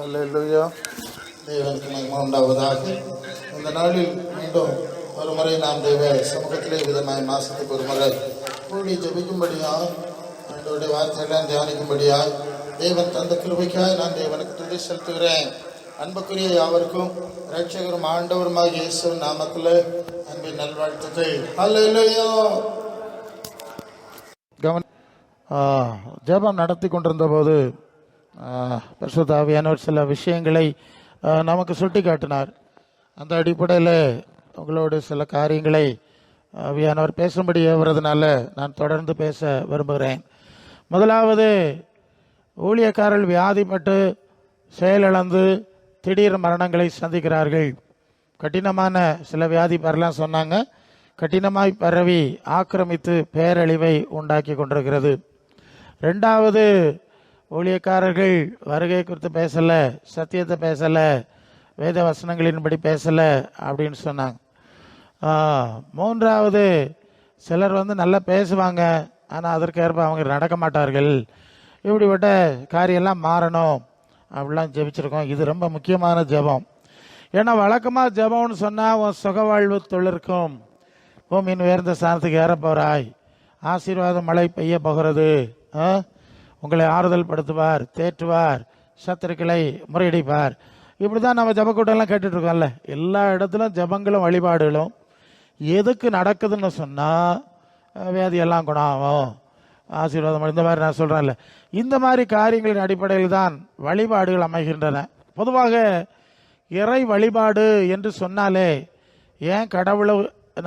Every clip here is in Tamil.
அல்லேலூயா. தேவனுக்கு மகிமை உண்டாவதாக. இந்த நாளில் மீண்டும் ஒரு முறை நாம் தேவ சமூகத்திலே விதமாய் மாசத்துக்கு ஒரு முறை கூடி ஜபிக்கும்படியாய் என்னுடைய வார்த்தையெல்லாம் தியானிக்கும்படியாய் தேவன் தந்த கிருபைக்காய் நான் தேவனுக்கு துதி செலுத்துகிறேன். அன்புக்குரிய யாவருக்கும் இரட்சகரும் ஆண்டவருமாக இயேசுவின் நாமத்தில் அன்பின் நல்வாழ்த்துக்கள். அல்லேலூயா. ஜெபம் நடத்தி கொண்டிருந்த போது பரிசுத்த ஆவியானவர் சில விஷயங்களை நமக்கு சுட்டி காட்டினார். அந்த அடிப்படையில் உங்களோடு சில காரியங்களை ஆவியானவர் பேசும்படி ஏவுறதுனால நான் தொடர்ந்து பேச விரும்புகிறேன். முதலாவது, ஊழியக்காரர்கள் வியாதிப்பட்டு செயலிழந்து திடீர் மரணங்களை சந்திக்கிறார்கள். கடினமான சில வியாதி பரலாம் சொன்னாங்க. கடினமாய் பரவி ஆக்கிரமித்து பேரழிவை உண்டாக்கி கொண்டிருக்கிறது. ரெண்டாவது, ஊழியக்காரர்கள் வருகை குறித்து பேசலை, சத்தியத்தை பேசலை, வேத வசனங்களின்படி பேசலை அப்படின்னு சொன்னாங்க. மூன்றாவது, சிலர் நல்லா பேசுவாங்க, ஆனால் அதற்கேற்ப அவங்க நடக்க மாட்டார்கள். இப்படிப்பட்ட காரியெல்லாம் மாறணும் அப்படிலாம் ஜெபிச்சிருக்கோம். இது ரொம்ப முக்கியமான ஜெபம். ஏன்னா வழக்கமாக ஜெபம்னு சொன்னால் உன் சுகவாழ்வு தொழிற்கும், பூமியின் உயர்ந்த ஸ்தானத்துக்கு ஏற போகிறாய், ஆசீர்வாதம் மழை பெய்ய போகிறது, உங்களை ஆறுதல் படுத்துவார், தேற்றுவார், சத்துருக்களை முறியடிப்பார். இப்படி தான் நம்ம ஜபக்கூட்டம்லாம் கேட்டுட்ருக்கோம்ல. எல்லா இடத்துலையும் ஜபங்களும் வழிபாடுகளும் எதுக்கு நடக்குதுன்னு சொன்னால் வியாதியெல்லாம் குணமாகும், ஆசீர்வாதம், இந்த மாதிரி நான் சொல்கிறேன்ல, இந்த மாதிரி காரியங்களின் அடிப்படையில் தான் வழிபாடுகள் அமைகின்றன. பொதுவாக இறை வழிபாடு என்று சொன்னாலே ஏன் கடவுள்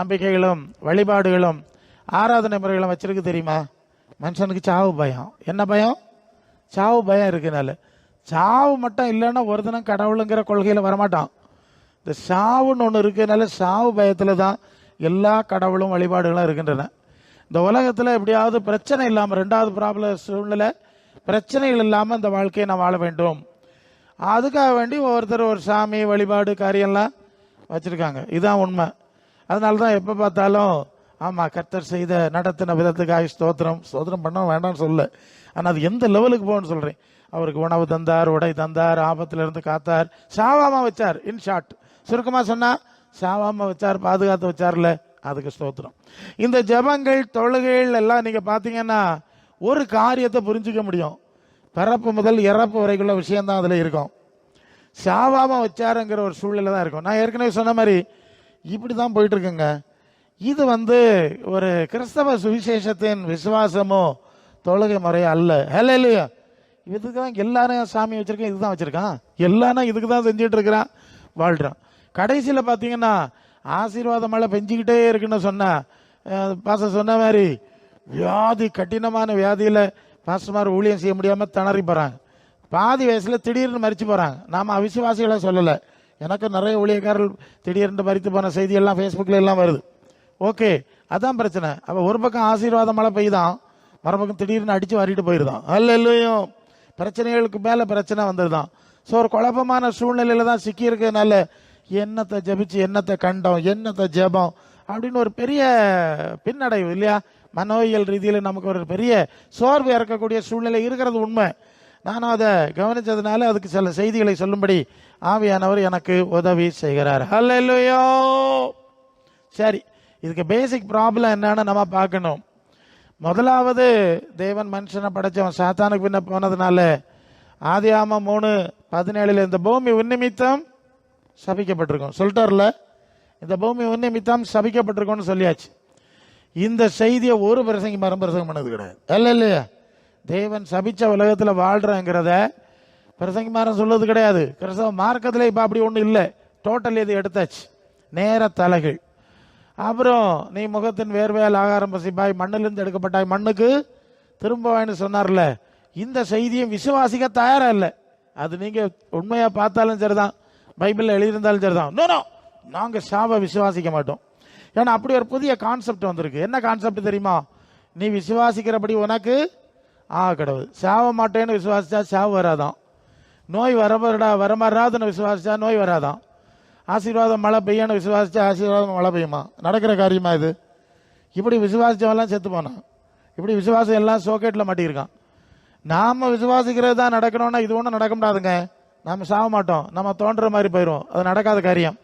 நம்பிக்கைகளும் வழிபாடுகளும் ஆராதனை முறைகளும் வச்சிருக்கு தெரியுமா? மனுஷனுக்கு சாவு பயம். என்ன பயம்? சாவு பயம் இருக்குனால. சாவு மட்டும் இல்லைன்னா ஒரு தினம் கடவுளுங்கிற கொள்கையில் வரமாட்டான். இந்த சாவுன்னு ஒன்று இருக்குனால சாவு பயத்தில் தான் எல்லா கடவுளும் வழிபாடுகளும் இருக்கின்றன. இந்த உலகத்தில் எப்படியாவது பிரச்சனை இல்லாமல், ரெண்டாவது ப்ராப்ளம் சூழ்நிலை, பிரச்சனைகள் இல்லாமல் இந்த வாழ்க்கையை நான் வாழ வேண்டும். அதுக்காக வேண்டி ஒவ்வொருத்தர் ஒரு சாமி வழிபாடு காரியம்லாம் வச்சுருக்காங்க. இதுதான் உண்மை. அதனால தான் எப்போ பார்த்தாலும் ஆமாம், கர்த்தர் செய்த நடத்தின விதத்துக்காக ஸ்தோத்திரம் ஸ்தோத்திரம் பண்ண வேண்டாம்னு சொல்ல, ஆனால் அது எந்த லெவலுக்கு போகணும்னு சொல்கிறேன். அவருக்கு உணவு தந்தார், உடை தந்தார், ஆபத்திலிருந்து காத்தார், சாவாமல் வச்சார். இன் ஷார்ட் சுருக்கமாக சொன்னால் சாவாமல் வச்சார், பாதுகாத்து வச்சார்ல, அதுக்கு ஸ்தோத்திரம். இந்த ஜபங்கள் தொழுகைகள் எல்லாம் நீங்கள் பார்த்தீங்கன்னா ஒரு காரியத்தை புரிஞ்சிக்க முடியும். பிறப்பு முதல் இறப்பு வரைக்குள்ள விஷயந்தான் அதில் இருக்கும். சாவாமல் வச்சாருங்கிற ஒரு சூழ்நிலை தான் இருக்கும். நான் ஏற்கனவே சொன்ன மாதிரி இப்படி தான் போயிட்டுருக்குங்க. இது ஒரு கிறிஸ்தவ சுவிசேஷத்தின் விசுவாசமோ தொழுகை முறையோ அல்ல. ஹல்லேலூயா. இதுக்கு தான் எல்லாரும் சாமி வச்சிருக்கேன், இதுதான் வச்சிருக்கான், எல்லாரும் இதுக்கு தான் செஞ்சுட்டு இருக்கிறான், வாழ்கிறான். கடைசியில் பார்த்தீங்கன்னா ஆசீர்வாதம் மழை பெஞ்சிக்கிட்டே இருக்குன்னு சொன்னா, பாச சொன்ன மாதிரி வியாதி, கடினமான வியாதியில் பாசமார் ஊழியம் செய்ய முடியாமல் திணறி போகிறாங்க. பாதி வயசில் திடீர்னு மறித்து போகிறாங்க. நாம் அவிசுவாசிகளை சொல்லலை. எனக்கு நிறைய ஊழியக்காரர்கள் திடீர்னு மறித்து போன செய்தியெல்லாம் ஃபேஸ்புக்கில் எல்லாம் வருது. ஓகே, அதான் பிரச்சனை. அப்போ ஒரு பக்கம் ஆசீர்வாதம் மழை பெய்யுதான், மறுபக்கம் திடீர்னு அடித்து வாரிட்டு போயிருதான். அல்லேலூயா. பிரச்சனைகளுக்கு மேலே பிரச்சனை வந்துருதான். ஸோ ஒரு குழப்பமான சூழ்நிலையில் தான் சிக்கியிருக்கிறதுனால என்னத்தை ஜபிச்சு, என்னத்தை கண்டோம், என்னத்தை ஜபம் அப்படின்னு ஒரு பெரிய பின்னடைவு இல்லையா? மனோயியல் ரீதியில் நமக்கு ஒரு பெரிய சோர்வு இறக்கக்கூடிய சூழ்நிலை இருக்கிறது உண்மை. நானும் அதை கவனித்ததுனால அதுக்கு சில செய்திகளை சொல்லும்படி ஆவியானவர் எனக்கு உதவி செய்கிறார். அல்லேலூயா. சரி, இதுக்கு பேசிக் ப்ராப்ளம் என்னன்னு நம்ம பார்க்கணும். முதலாவது, தேவன் மனுஷனை படைச்சவன் சாத்தானுக்கு பின்ன போனதுனால ஆதியாகமம் 3:17 இந்த பூமி உன்னிமித்தம் சபிக்கப்பட்டிருக்கும் சொல்லிட்டார்ல. இந்த பூமி உன்னிமித்தம் சபிக்கப்பட்டிருக்கும்னு சொல்லியாச்சு. இந்த செய்தியை ஒரு பிரசங்கி மறுபிரசங்கம் பண்ணது கிடையாது. அல்ல இல்லையா? தேவன் சபிச்ச உலகத்தில் வாழ்றங்கிறத பிரசங்கி மாறம் சொல்றது கிடையாது. கிறிஸ்தவ மார்க்கத்தில் இப்போ அப்படி ஒன்றும் இல்லை. டோட்டல் இது எடுத்தாச்சு, நேர தலைகள். அப்புறம் நீ முகத்தின் வேர்வையால் ஆகாரம் பசிப்பாய், மண்ணிலிருந்து எடுக்கப்பட்டாய், மண்ணுக்கு திரும்பவாய்னு சொன்னார்ல. இந்த செய்தியை விசுவாசிக்க தயாரா இல்லை. அது நீங்க உண்மையா பார்த்தாலும் சரிதான், பைபிளில் எழுதியிருந்தாலும் சரிதான். நோ, நாங்கள் சாவை விசுவாசிக்க மாட்டோம். ஏன்னா அப்படி ஒரு புதிய கான்செப்ட் வந்திருக்கு. என்ன கான்செப்ட் தெரியுமா? நீ விசுவாசிக்கிறபடி உனக்கு கடவுள். சாவ மாட்டேன்னு விசுவாசிச்சா சாவு வராதான், நோய் வரமாறாதுன்னு விசுவாசிச்சா நோய் வராதான், ஆசீர்வாதம் மழை பெய்யன்னு விசுவாசிச்சா ஆசீர்வாதம் மழை பெய்யுமா? நடக்கிற காரியமா இது? இப்படி விசுவாசிச்சவெல்லாம் செத்து போனான். இப்படி விசுவாசம் எல்லாம் சோக்கெட்டில் மாட்டியிருக்கான். நாம் விசுவாசிக்கிறது தான் நடக்கணும்னா இது ஒன்றும் நடக்க முடியாதுங்க. நம்ம சாக மாட்டோம், நம்ம தோன்ற மாதிரி போயிடும். அது நடக்காத காரியம்.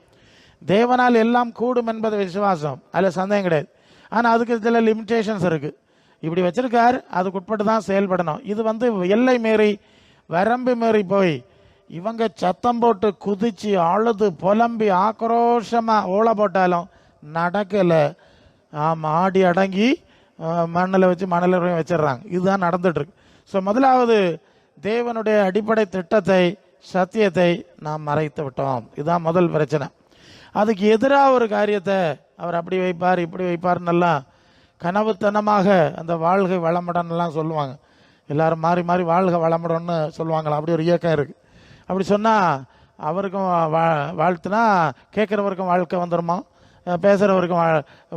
தேவனால் எல்லாம் கூடும் என்பது விசுவாசம், அதில் சந்தேகம் கிடையாது. ஆனால் அதுக்கு சில லிமிட்டேஷன்ஸ் இருக்குது. இப்படி வச்சிருக்கார், அதுக்கு உட்பட்டு தான் செயல்படணும். இது எல்லை மீறி வரம்பு மீறி போய் இவங்க சத்தம் போட்டு குதிச்சு அழுது புலம்பி ஆக்ரோஷமாக ஓலை போட்டாலும் நடக்கலை. ஆமாம், ஆடி அடங்கி மண்ணில் வச்சு மணலில் வச்சிடுறாங்க. இதுதான் நடந்துட்டுருக்கு. ஸோ முதலாவது தேவனுடைய அடிப்படை திட்டத்தை, சத்தியத்தை நாம் மறைத்து விட்டோம். இதுதான் முதல் பிரச்சனை. அதுக்கு எதிராக ஒரு காரியத்தை அவர் அப்படி வைப்பார் இப்படி வைப்பார்னெல்லாம் கனவுத்தனமாக அந்த வாழ்கை வளமுடன்லாம் சொல்லுவாங்க. எல்லாரும் மாறி மாறி வாழ்க வளமுடன்னு சொல்லுவாங்களா, அப்படி ஒரு இயக்கம் இருக்குது. அப்படி சொன்னால் அவருக்கும் வாழ்த்துனா கேட்குறவருக்கும் வாழ்க்கை வந்துடுமா, பேசுகிறவருக்கும்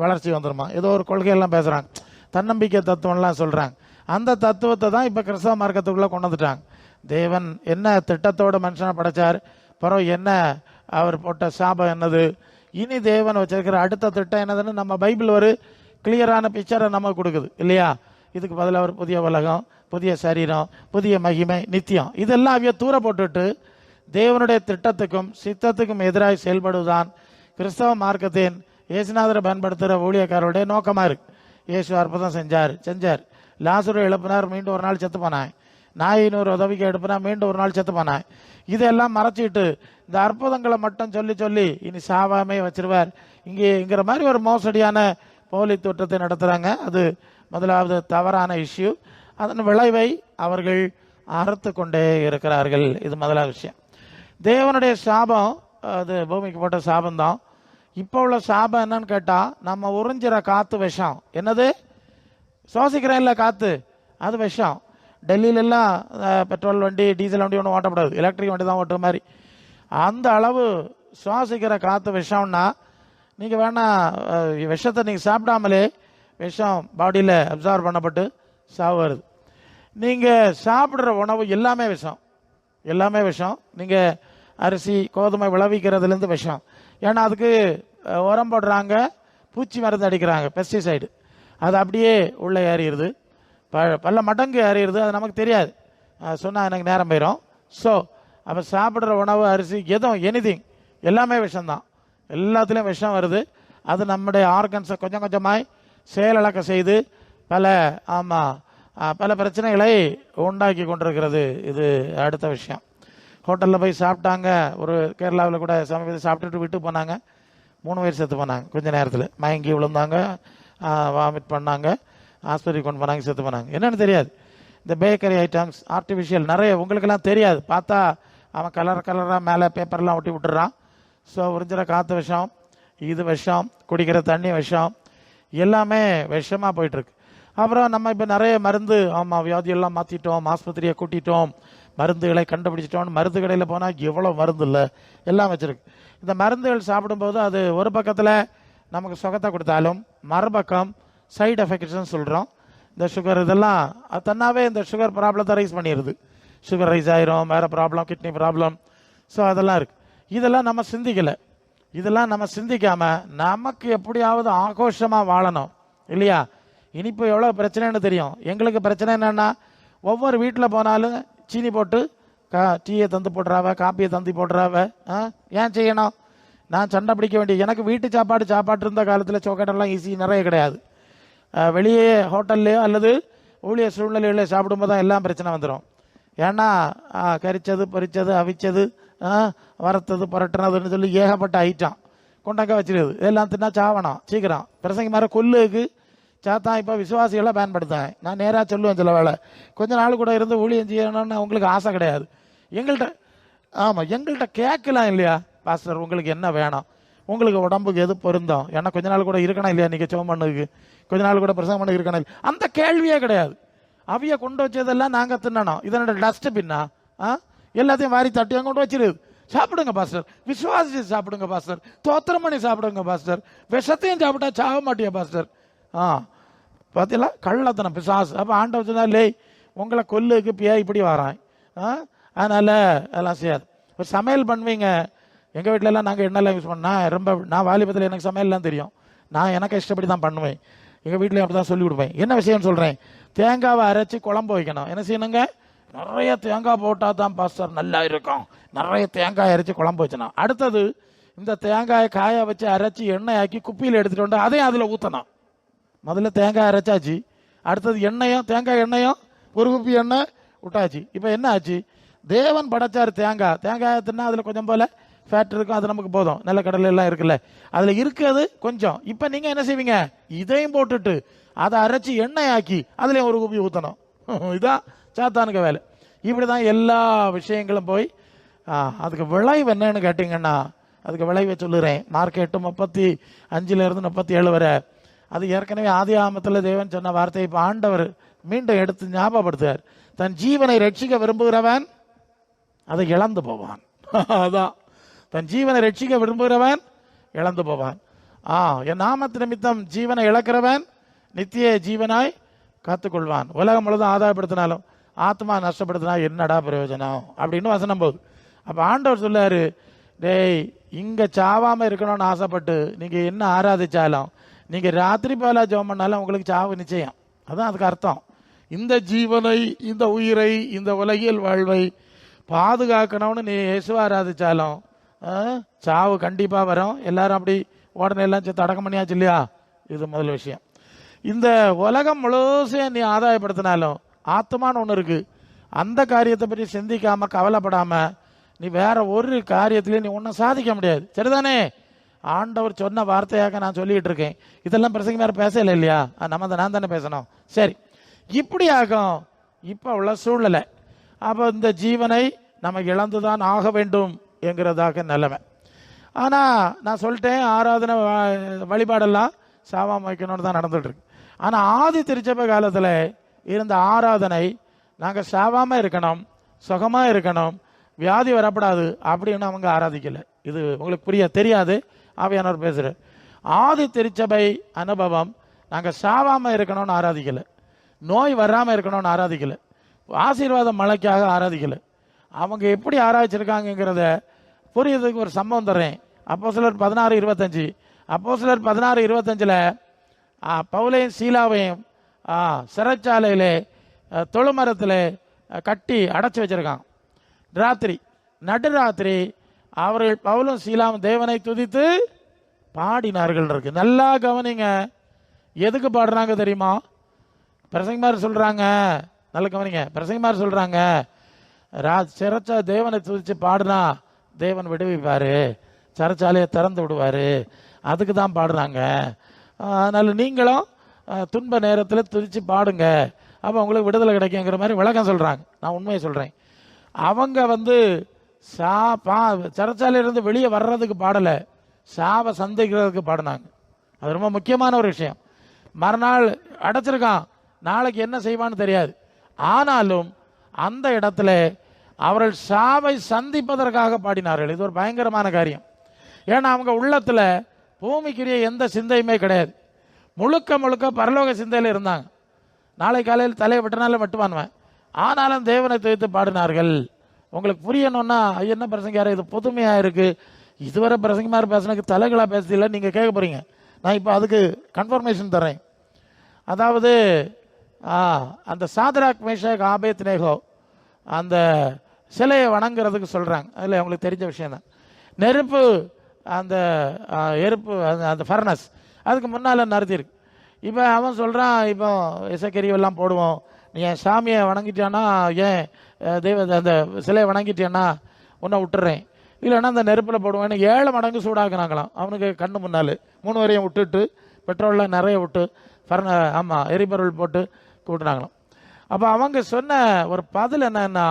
வளர்ச்சி வந்துடுமா, ஏதோ ஒரு கொள்கையெல்லாம் பேசுகிறாங்க, தன்னம்பிக்கை தத்துவம்லாம் சொல்கிறாங்க. அந்த தத்துவத்தை தான் இப்போ கிறிஸ்தவ மார்க்கத்துக்குள்ளே கொண்டு வந்துட்டாங்க. தேவன் என்ன திட்டத்தோடு மனுஷனை படைச்சார், பிறகு என்ன அவர் போட்ட சாபம் என்னது, இனி தேவன் வச்சிருக்கிற அடுத்த திட்டம் என்னதுன்னு நம்ம பைபிள் ஒரு கிளியரான பிக்சரை நமக்கு கொடுக்குது இல்லையா. இதுக்கு பதிலாக ஒரு புதிய உலகம், புதிய சரீரம், புதிய மகிமை, நித்தியம், இதெல்லாம் அவைய தூர போட்டுட்டு தேவனுடைய திட்டத்துக்கும் சித்தத்துக்கும் எதிராக செயல்படுவதுதான் கிறிஸ்தவ மார்க்கத்தின் இயேசுநாதரை பயன்படுத்துகிற ஊழியக்காரருடைய நோக்கமாக இருக்கு. இயேசு அற்புதம் செஞ்சார். லாசரு எழுப்பினார், மீண்டும் ஒரு நாள் செத்து போனாய். நாயினூர் உதவிக்கு எடுப்பினா மீண்டும் ஒரு நாள் செத்து போனாய். இதெல்லாம் மறைச்சிட்டு இந்த அற்புதங்களை மட்டும் சொல்லி இனி சாவாமே வச்சிருவார் இங்கிற மாதிரி ஒரு மோசடியான போலி தோற்றத்தை நடத்துகிறாங்க. அது முதலாவது தவறான இஷ்யூ. அதன் விளைவை அவர்கள் அறுத்து கொண்டே இருக்கிறார்கள். இது முதலாவது விஷயம். தேவனுடைய சாபம், அது பூமிக்கு போட்ட சாபம்தான். இப்போ உள்ள சாபம் என்னன்னு கேட்டால், நம்ம உறிஞ்சிற காற்று விஷம். என்னது? சுவாசிக்கிறேன் இல்லை காற்று, அது விஷம். டெல்லியிலெல்லாம் பெட்ரோல் வண்டி டீசல் வண்டி ஒன்றும் ஓட்டப்படாது, எலக்ட்ரிக் வண்டி தான் ஓட்டுற மாதிரி. அந்த அளவு சுவாசிக்கிற காற்று விஷம்னா, நீங்கள் வேணால் விஷத்தை நீங்கள் சாப்பிடாமலே விஷம் பாடியில் அப்சார்வ் பண்ணப்பட்டு சாவு வருது. நீங்கள் சாப்பிட்ற உணவு எல்லாமே விஷம். நீங்கள் அரிசி கோதுமை விளைவிக்கிறதுலேருந்து விஷம். ஏன்னா அதுக்கு உரம் போடுறாங்க, பூச்சி மருந்து அடிக்கிறாங்க, பெஸ்டிசைடு. அது அப்படியே உள்ளே ஏறிடுது, பல மடங்கு ஏறிடுது. அது நமக்கு தெரியாது, சொன்னால் எனக்கு நேரம் போயிடும். ஸோ அப்போ சாப்பிட்ற உணவு, அரிசி, எனிதிங் எல்லாமே விஷம்தான். எல்லாத்துலேயும் விஷம் வருது. அது நம்முடைய ஆர்கன்ஸை கொஞ்சம் கொஞ்சமாய் செயலிழக்க செய்து பல பிரச்சனைகளை உண்டாக்கி கொண்டிருக்கிறது. இது அடுத்த விஷயம். ஹோட்டலில் போய் சாப்பிட்டாங்க, ஒரு கேரளாவில் கூட சமீபத்தில் சாப்பிட்டுட்டு விட்டு போனாங்க. 3 பேர் செத்து போனாங்க. கொஞ்ச நேரத்தில் மயங்கி விழுந்தாங்க, வாமிட் பண்ணாங்க, ஆஸ்பத்திரிக்கு கொண்டு போனாங்க, செத்து போனாங்க. என்னென்னு தெரியாது. இந்த பேக்கரி ஐட்டம்ஸ், ஆர்டிஃபிஷியல் நிறைய உங்களுக்கெல்லாம் தெரியாது. பார்த்தா அவன் கலராக மேலே பேப்பர்லாம் ஒட்டி விட்டுறான். ஸோ உறிஞ்சிற காற்று விஷம், இது விஷம், குடிக்கிற தண்ணி விஷம், எல்லாமே விஷமாக போயிட்டுருக்கு. அப்புறம் நம்ம இப்போ நிறைய மருந்து, வியாதியெல்லாம் மாற்றிட்டோம், ஆஸ்பத்திரியை கூட்டிட்டோம், மருந்துகளை கண்டுபிடிச்சிட்டோம். மருந்து கடையில் போனால் எவ்வளோ மருந்து இல்லை, எல்லாம் வச்சுருக்கு. இந்த மருந்துகள் சாப்பிடும்போது அது ஒரு பக்கத்தில் நமக்கு சுகத்தை கொடுத்தாலும் மறுபக்கம் சைடு எஃபெக்ட்ஸ்ன்னு சொல்கிறோம். இந்த சுகர் இதெல்லாம் தன்னாவே இந்த சுகர் ப்ராப்ளத்தை ரைஸ் பண்ணிடுது. சுகர் ரைஸ் ஆயிரும், வேறு ப்ராப்ளம், கிட்னி ப்ராப்ளம். ஸோ அதெல்லாம் இருக்குது. இதெல்லாம் நம்ம சிந்திக்கலை. இதெல்லாம் நம்ம சிந்திக்காமல் நமக்கு எப்படியாவது ஆகோஷமாக வாழணும் இல்லையா. இனிப்பு எவ்வளோ பிரச்சனைன்னு தெரியும். எங்களுக்கு பிரச்சனை என்னென்னா, ஒவ்வொரு வீட்டில் போனாலும் சீனி போட்டு டீயை தந்து போடுறாவ, காப்பியை தந்து போடுறாவ. ஏன் செய்யணும்? நான் சண்டை பிடிக்க வேண்டிய, எனக்கு வீட்டு சாப்பாடு இருந்த காலத்தில் சோக்கெட்டெல்லாம் ஈஸி நிறைய கிடையாது. வெளியே ஹோட்டல்லையோ அல்லது ஊழிய சூழ்நிலையிலே சாப்பிடும்போது தான் எல்லாம் பிரச்சனை வந்துடும். ஏன்னா கரிச்சது, பொரிச்சது, அவிச்சது, வறுத்தது, புரட்டுனதுன்னு சொல்லி ஏகப்பட்ட ஐட்டம் கொண்டாக்க வச்சிருக்குது. இதெல்லாம் தின்னா சாவணும் சீக்கிரம். பிரசங்க மாதிரி கொல்லுக்கு சாத்தான் இப்போ விசுவாசிகளை பயன்படுத்தாங்க. நான் நேராக சொல்லுவேன், சில வேலை கொஞ்ச நாள் கூட இருந்து ஊழியம் செய்யணும்னு உங்களுக்கு ஆசை கிடையாது. எங்கள்கிட்ட கேட்கலாம் இல்லையா, பாஸ்டர் உங்களுக்கு என்ன வேணும், உங்களுக்கு உடம்புக்கு எது பொருந்தம், ஏன்னா கொஞ்ச நாள் கூட இருக்கணும் இல்லையா, நீங்கள் சோம் பண்ணுக்கு கொஞ்ச நாள் கூட பிரசங்கம் பண்ண இருக்கணும், அந்த கேள்வியே கிடையாது. அவைய கொண்டு வச்சதெல்லாம் நாங்கள் தின்னணும். இதனோட டஸ்ட் பின்னா எல்லாத்தையும் வாரி தட்டி கொண்டு வச்சிருது. சாப்பிடுங்க பாஸ்டர், விசுவாசி சாப்பிடுங்க பாஸ்டர், தோத்திரம் பண்ணி சாப்பிடுங்க பாஸ்டர், விஷத்தையும் சாப்பிட்டா சாக மாட்டியா பாஸ்டர். பார்த்தீங்களா, கள்ளத்தனம், பிசாசு. அப்போ ஆண்டவர் சொன்னா, லே உங்களை கொல்லுக்கு பியா இப்படி வரான், அதனால் அதெல்லாம் செய்யாது. ஒரு சமையல் பண்ணுவீங்க. எங்கள் வீட்டிலலாம் நாங்கள் எண்ணெல்லாம் யூஸ் பண்ணால் நான் வாலிபத்தில் எனக்கு சமையல்லாம் தெரியும். நான் எனக்கு இஷ்டப்படி தான் பண்ணுவேன். எங்கள் வீட்டில் அப்படி தான் சொல்லிக் கொடுப்பேன். என்ன விஷயம்னு சொல்கிறேன், தேங்காவை அரைச்சி குழம்பு வைக்கணும். என்ன செய்யணுங்க, நிறைய தேங்காய் போட்டால் தான் பாஸ்டர் நல்லா இருக்கும், நிறைய தேங்காய் அரைச்சி குழம்பு வச்சுனா. அடுத்தது இந்த தேங்காயை காய வச்சு அரைச்சி எண்ணெய் ஆக்கி குப்பியில் எடுத்துகிட்டு வந்து அதையும் அதில் ஊற்றணும். முதல்ல தேங்காய் அரைச்சாச்சு, அடுத்தது எண்ணெயும் தேங்காய் எண்ணெயும் ஒரு குப்பி எண்ணெய் விட்டாச்சு. இப்போ என்ன ஆச்சு? தேவன் படைச்சார் தேங்காய் தின்னா அதில் கொஞ்சம் போல் ஃபேட் இருக்கும், அது நமக்கு போதும். நல்ல கடலை எல்லாம் இருக்குல்ல, அதில் இருக்கிறது கொஞ்சம். இப்போ நீங்கள் என்ன செய்வீங்க? இதையும் போட்டுட்டு அதை அரைச்சி எண்ணெய் ஆக்கி அதுலேயும் ஒரு குப்பி ஊற்றணும். இதுதான் சாத்தானுக்கு வேலை. இப்படி தான் எல்லா விஷயங்களும் போய் அதுக்கு விளைவு என்னன்னு கேட்டிங்கன்னா, அதுக்கு விளைவை சொல்லுறேன். மார்க் 8:35 37 வரை. அது ஏற்கனவே ஆதி ஆகமத்தில் தேவன் சொன்ன வார்த்தையை இப்போ ஆண்டவர் மீண்டும் எடுத்து ஞாபகப்படுத்துவார். தன் ஜீவனை ரட்சிக்க விரும்புகிறவன் அதை இழந்து போவான். அதான், தன் ஜீவனை ரட்சிக்க விரும்புகிறவன் இழந்து போவான். என் நாமத்து நிமித்தம் ஜீவனை இழக்கிறவன் நித்திய ஜீவனாய் காத்துக்கொள்வான். உலகம் முழுதும் ஆதாயப்படுத்தினாலும் ஆத்மா நஷ்டப்படுத்தினா என்னடா பிரயோஜனம் அப்படின்னு வசனம் போகுது. அப்போ ஆண்டவர் சொல்லாரு, டேய், இங்கே சாவாமல் இருக்கணும்னு ஆசைப்பட்டு நீங்கள் என்ன ஆராதிச்சாலும், நீங்கள் ராத்திரி பாலா ஜெபம் பண்ணாலும் உங்களுக்கு சாவு நிச்சயம். அதுதான் அதுக்கு அர்த்தம். இந்த ஜீவனை, இந்த உயிரை, இந்த உலகியல் வாழ்வை பாதுகாக்கணும்னு நீ இயேசுவை ஆராதிச்சாலும் சாவு கண்டிப்பாக வரும். எல்லாரும் அப்படி உடனே எல்லாம் சேர்த்து அடக்கம் பண்ணியாச்சு இல்லையா? இது முதல் விஷயம். இந்த உலகம் முழுசையும் நீ ஆதாயப்படுத்தினாலும் ஆத்மான்னு ஒன்று இருக்கு, அந்த காரியத்தை பற்றி சிந்திக்காம கவலைப்படாம நீ வேற ஒரு காரியத்திலையும் நீ ஒன்றும் சாதிக்க முடியாது. சரிதானே? ஆண்டவர் சொன்ன வார்த்தையாக நான் சொல்லிட்டு இருக்கேன். இதெல்லாம் பிரசங்க வேற பேசல இல்லையா? நான் தானே பேசணும். சரி, இப்படி ஆகும் இப்போ உள்ள சூழ்நிலை. அப்போ இந்த ஜீவனை நம்ம இழந்துதான் ஆக வேண்டும் என்கிறதாக நிலைமை. ஆனால் நான் சொல்லிட்டேன், ஆராதனை வழிபாடெல்லாம் சாவாம வைக்கணும்னு தான் நடந்துட்டு இருக்கு. ஆனால் ஆதி திருச்சபை காலத்தில் இருந்த ஆராதனை நாங்கள் சாவாமல் இருக்கணும், சுகமாக இருக்கணும், வியாதி வரப்படாது அப்படின்னு அவங்க ஆராதிக்கலை. இது உங்களுக்கு தெரியாது, ஆவியானவர் பேசுகிறார். ஆதி திருச்சபை அனுபவம் நாங்கள் சாவாமல் இருக்கணும்னு ஆராதிக்கலை, நோய் வராமல் இருக்கணும்னு ஆராதிக்கலை, ஆசீர்வாத மழைக்காக ஆராதிக்கலை. அவங்க எப்படி ஆராய்ச்சிருக்காங்கிறத புரியறதுக்கு ஒரு சம்பவம் தர்றேன். அப்போஸ்தலர் 16:25. அப்போஸ்தலர் 16:25 பவுலையும் சீலாவையும் சிறைச்சாலையிலே தொழுமரத்தில் கட்டி அடைச்சி வச்சிருக்காங்க. நடுராத்திரி அவர்கள் பவுலும் சீலாவும் தேவனை துதித்து பாடினார்கள் இருக்கு. நல்லா கவனிங்க, எதுக்கு பாடுறாங்க தெரியுமா? பிரசங்கமார் சொல்றாங்க, நல்ல கவனிங்க, பிரசங்கமார் சொல்றாங்க, சிறைச்சா தேவனை துதிச்சு பாடுனா தேவன் விடுவிப்பாரு, சிறைச்சாலையை திறந்து விடுவாரு, அதுக்கு தான் பாடுறாங்க. அதனால நீங்களும் துன்ப நேரத்தில் துதிச்சு பாடுங்க, அப்போ உங்களுக்கு விடுதலை கிடைக்குங்கிற மாதிரி விளக்கம் சொல்றாங்க. நான் உண்மையை சொல்றேன். அவங்க சிறைச்சாலையிலிருந்து வெளியே வர்றதுக்கு பாடலை, சாவை சந்திக்கிறதுக்கு பாடினாங்க. அது ரொம்ப முக்கியமான ஒரு விஷயம். மறுநாள் அடைச்சிருக்கான், நாளைக்கு என்ன செய்வான்னு தெரியாது. ஆனாலும் அந்த இடத்துல அவர்கள் சாவை சந்திப்பதற்காக பாடினார்கள். இது ஒரு பயங்கரமான காரியம். ஏன்னா அவங்க உள்ளத்துல பூமிக்குரிய எந்த சிந்தையுமே கிடையாது, முழுக்க பரலோக சிந்தையில் இருந்தாங்க. நாளை காலையில் தலையை வெட்டினாலும் வெட்டுவானுவேன், ஆனாலும் தேவனை துதித்து பாடினார்கள். உங்களுக்கு புரியணும்னா, என்ன பிரசங்க யாரும் இது புதுமையா இருக்கு, இதுவரை பிரசங்கமார் பேசினதுக்கு தலைகளா பேசுதில்லை நீங்க கேட்க போறீங்க. நான் இப்போ அதுக்கு கன்ஃபர்மேஷன் தர்றேன். அதாவது அந்த சாத்ராக் மேஷாக் ஆபேத்நேகோ அந்த சிலையை வணங்குறதுக்கு சொல்றாங்க. அதில் அவங்களுக்கு தெரிஞ்ச விஷயம் தான். நெருப்பு, அந்த எருப்பு, அந்த ஃபர்னஸ் அதுக்கு முன்னால் நிறுத்திருக்கு. இப்போ அவன் சொல்கிறான், இப்போ இசைக்கறிவெல்லாம் போடுவோம், நீ என் சாமியை வணங்கிட்டியானா, ஏன் அந்த சிலையை வணங்கிட்டியானா உன்னை விட்டுறேன், இல்லைன்னா அந்த நெருப்பில் போடுவேன்னு 7 மடங்கு சூடாக்குனாங்களாம். அவனுக்கு கண்ணு முன்னால் 3 வரையும் விட்டுட்டு பெட்ரோலில் நிறைய விட்டு எரிபொருள் போட்டு கூட்டினாங்களாம். அப்போ அவங்க சொன்ன ஒரு பதில் என்னன்னா,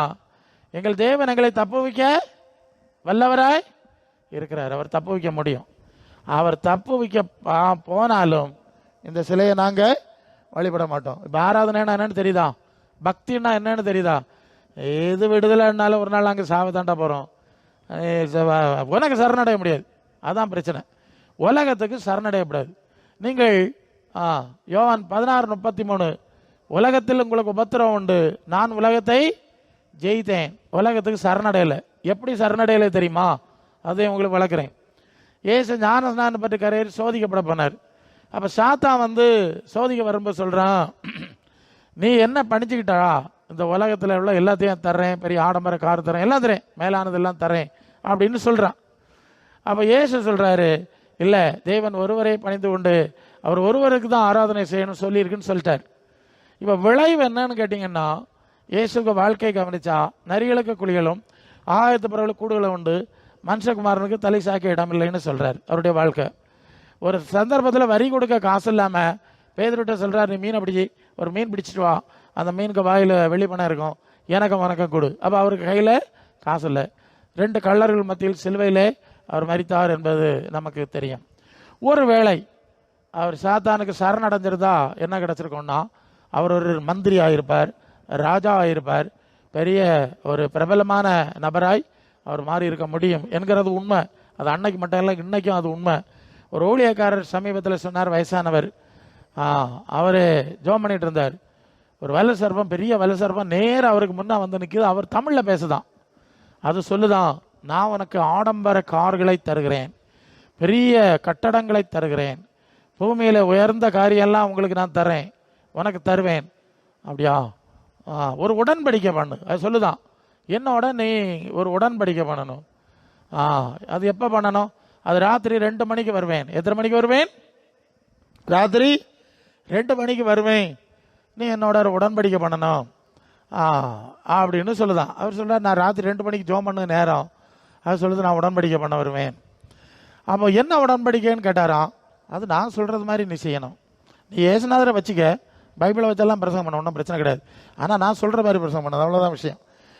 எங்கள் தேவன் எங்களை தப்புவிக்க வல்லவராய் இருக்கிறார், அவர் தப்பு வைக்க முடியும். அவர் தப்பு வைக்க போனாலும் இந்த சிலையை நாங்கள் வழிபட மாட்டோம். இப்போ ஆராதனைனா என்னன்னு தெரியுதா, பக்தின்னா என்னன்னு தெரியுதா, எது விடுதலைன்னாலும் ஒரு நாள் நாங்கள் சாவை தாண்டா போகிறோம். உனக்கு சரணடைய முடியாது, அதான் பிரச்சனை. உலகத்துக்கு சரணடையப்படாது. நீங்கள் யோவான் 16:33, உலகத்தில் உங்களுக்கு உபத்திரம் உண்டு, நான் உலகத்தை ஜெயித்தேன். உலகத்துக்கு சரணடையலை. எப்படி சரணடையலை தெரியுமா? அதை உங்களுக்கு வளர்க்குறேன். ஏசு ஞான ஸ்நானம் பற்றி கரையேறி சோதிக்கப்பட போனார். அப்போ சாத்தான் சோதிக்க வரும்போது சொல்கிறான், நீ என்ன படிச்சுக்கிட்டா, இந்த உலகத்தில் உள்ள எல்லாத்தையும் தர்றேன், பெரிய ஆடம்பர கார் தரேன், எல்லாம் தரேன், மேலானதெல்லாம் தரேன் அப்படின்னு சொல்கிறான். அப்போ இயேசு சொல்கிறாரு, இல்லை, தேவன் ஒருவரை பணிந்து கொண்டு அவர் ஒருவருக்கு தான் ஆராதனை செய்யணும்னு சொல்லியிருக்குன்னு சொல்லிட்டார். இப்போ விளைவு என்னன்னு கேட்டிங்கன்னா, இயேசுக்கு வாழ்க்கை கவனிச்சா நரிகளுக்கு குழிகளும் ஆயத்து பறவைகளுக்கு கூடுகளும் உண்டு, மனுஷகுமாரனுக்கு தலை சாக்க இடம் இல்லைன்னு சொல்கிறார் அவருடைய வாழ்க்கை. ஒரு சந்தர்ப்பத்தில் வரி கொடுக்க காசு இல்லாமல் பேதுருட்ட சொல்கிறார், நீ மீனை பிடிச்சி ஒரு மீன் பிடிச்சிட்டு வா, அந்த மீனுக்கு வாயில் வெள்ளி பணம் இருக்கும், எனக்கு வணக்கம் கொடு. அப்போ அவருக்கு கையில் காசு இல்லை. 2 கள்ளர்கள் மத்தியில் சிலுவையிலே அவர் மரித்தார் என்பது நமக்கு தெரியும். ஒரு வேளை அவர் சாத்தானுக்கு சரணடைஞ்சிருந்தா என்ன கிடச்சிருக்கோம்னா, அவர் ஒரு மந்திரி ஆகியிருப்பார், ராஜா ஆகியிருப்பார், பெரிய ஒரு பிரபலமான நபராய் அவர் மாறி இருக்க முடியும் என்கிறது உண்மை. அது அன்னைக்கு மட்டும் இல்லை, இன்னைக்கும் அது உண்மை. ஒரு ஊழியக்காரர் சமீபத்தில் சொன்னார், வயசானவர், அவர் ஜோம் பண்ணிட்டு இருந்தார். ஒரு வல்ல சர்ப்பம், பெரிய வல்ல சர்ப்பம் நேராக அவருக்கு முன்னே வந்து நிற்கிது. அவர் தமிழில் பேசுதான். அது சொல்லுதான், நான் உனக்கு ஆடம்பர கார்களை தருகிறேன், பெரிய கட்டடங்களை தருகிறேன், பூமியில் உயர்ந்த காரியெல்லாம் உங்களுக்கு நான் தரேன், உனக்கு தருவேன். அப்படியா? ஒரு உடன்படிக்கை பண்ணு. அது சொல்லுதான், என்னோட நீ ஒரு உடன்படிக்கை பண்ணணும். அது எப்போ பண்ணணும்? அது ராத்திரி 2 மணிக்கு வருவேன். எத்தனை மணிக்கு வருவேன்? ராத்திரி 2 மணிக்கு வருவேன், நீ என்னோட ஒரு உடன்படிக்கை பண்ணணும் அப்படின்னு சொல்லுதான். அவர் சொல்கிறார், நான் ராத்திரி 2 மணிக்கு ஜோம் பண்ண நேரம். அது சொல்லுது, நான் உடன்படிக்கை பண்ண வருவேன். அப்போ என்ன உடன்படிக்கைன்னு கேட்டாராம். அது நான் சொல்கிறது மாதிரி நீ செய்யணும். நீ ஏசுநாதரை வச்சுக்க, பைபிளை வச்செல்லாம் பிரசங்கம் பண்ண ஒன்றும் பிரச்சனை கிடையாது. ஆனால் நான் சொல்கிற மாதிரி பிரசங்கம் பண்ணது, அவ்வளோதான் விஷயம்.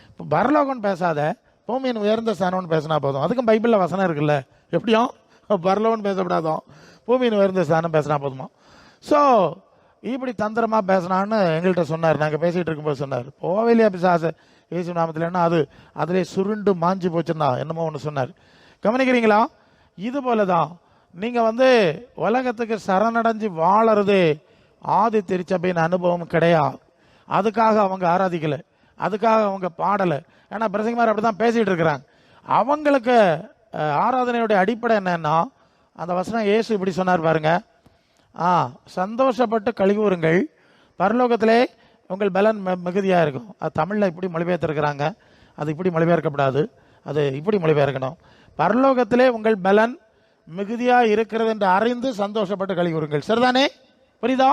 இப்போ பரலோகம்னு பேசாத, பூமியின் உயர்ந்த ஸ்தானம்னு பேசினா போதும். அதுக்கும் பைபிளில் வசனம் இருக்குல்ல, எப்படியும் பரலோகம்னு பேசப்படாதோம், பூமியின் உயர்ந்த ஸ்தானம் பேசினா போதுமா? ஸோ இப்படி தந்திரமாக பேசினான்னு எங்கள்கிட்ட சொன்னார். நாங்கள் பேசிகிட்டு இருக்கும்போது சொன்னார், போவேலியா பிசாசு இயேசு நாமத்தில், என்ன அது அதிலே சுருண்டு மாஞ்சி போச்சுன்னா என்னமோ ஒன்று சொன்னார். கவனிக்கிறீங்களா? இது போல தான் நீங்கள் உலகத்துக்கு சரணடைஞ்சு வாழறது ஆதி திருச்சபையின் அனுபவம் கிடையாது. அதுக்காக அவங்க ஆராதிக்கலை, அதுக்காக அவங்க பாடலை. ஏன்னா பிரசங்கமார் அப்படி தான் பேசிகிட்டு இருக்கிறாங்க. அவங்களுக்கு ஆராதனையுடைய அடிப்படை என்னன்னா, அந்த வசனம் இயேசு இப்படி சொன்னார் பாருங்க, சந்தோஷப்பட்டு கழிவுறுங்கள், பரலோகத்திலே உங்கள் பலன் மிகுதியாக இருக்கும். அது தமிழில் இப்படி மொழிபெயர்த்திருக்கிறாங்க, அது இப்படி மொழிபெயர்க்கப்படாது, அது இப்படி மொழிபெயர்க்கணும். பரலோகத்திலே உங்கள் பலன் மிகுதியாக இருக்கிறது என்று அறிந்து சந்தோஷப்பட்டு கழிவுறுங்கள். சரிதானே? புரியுதா?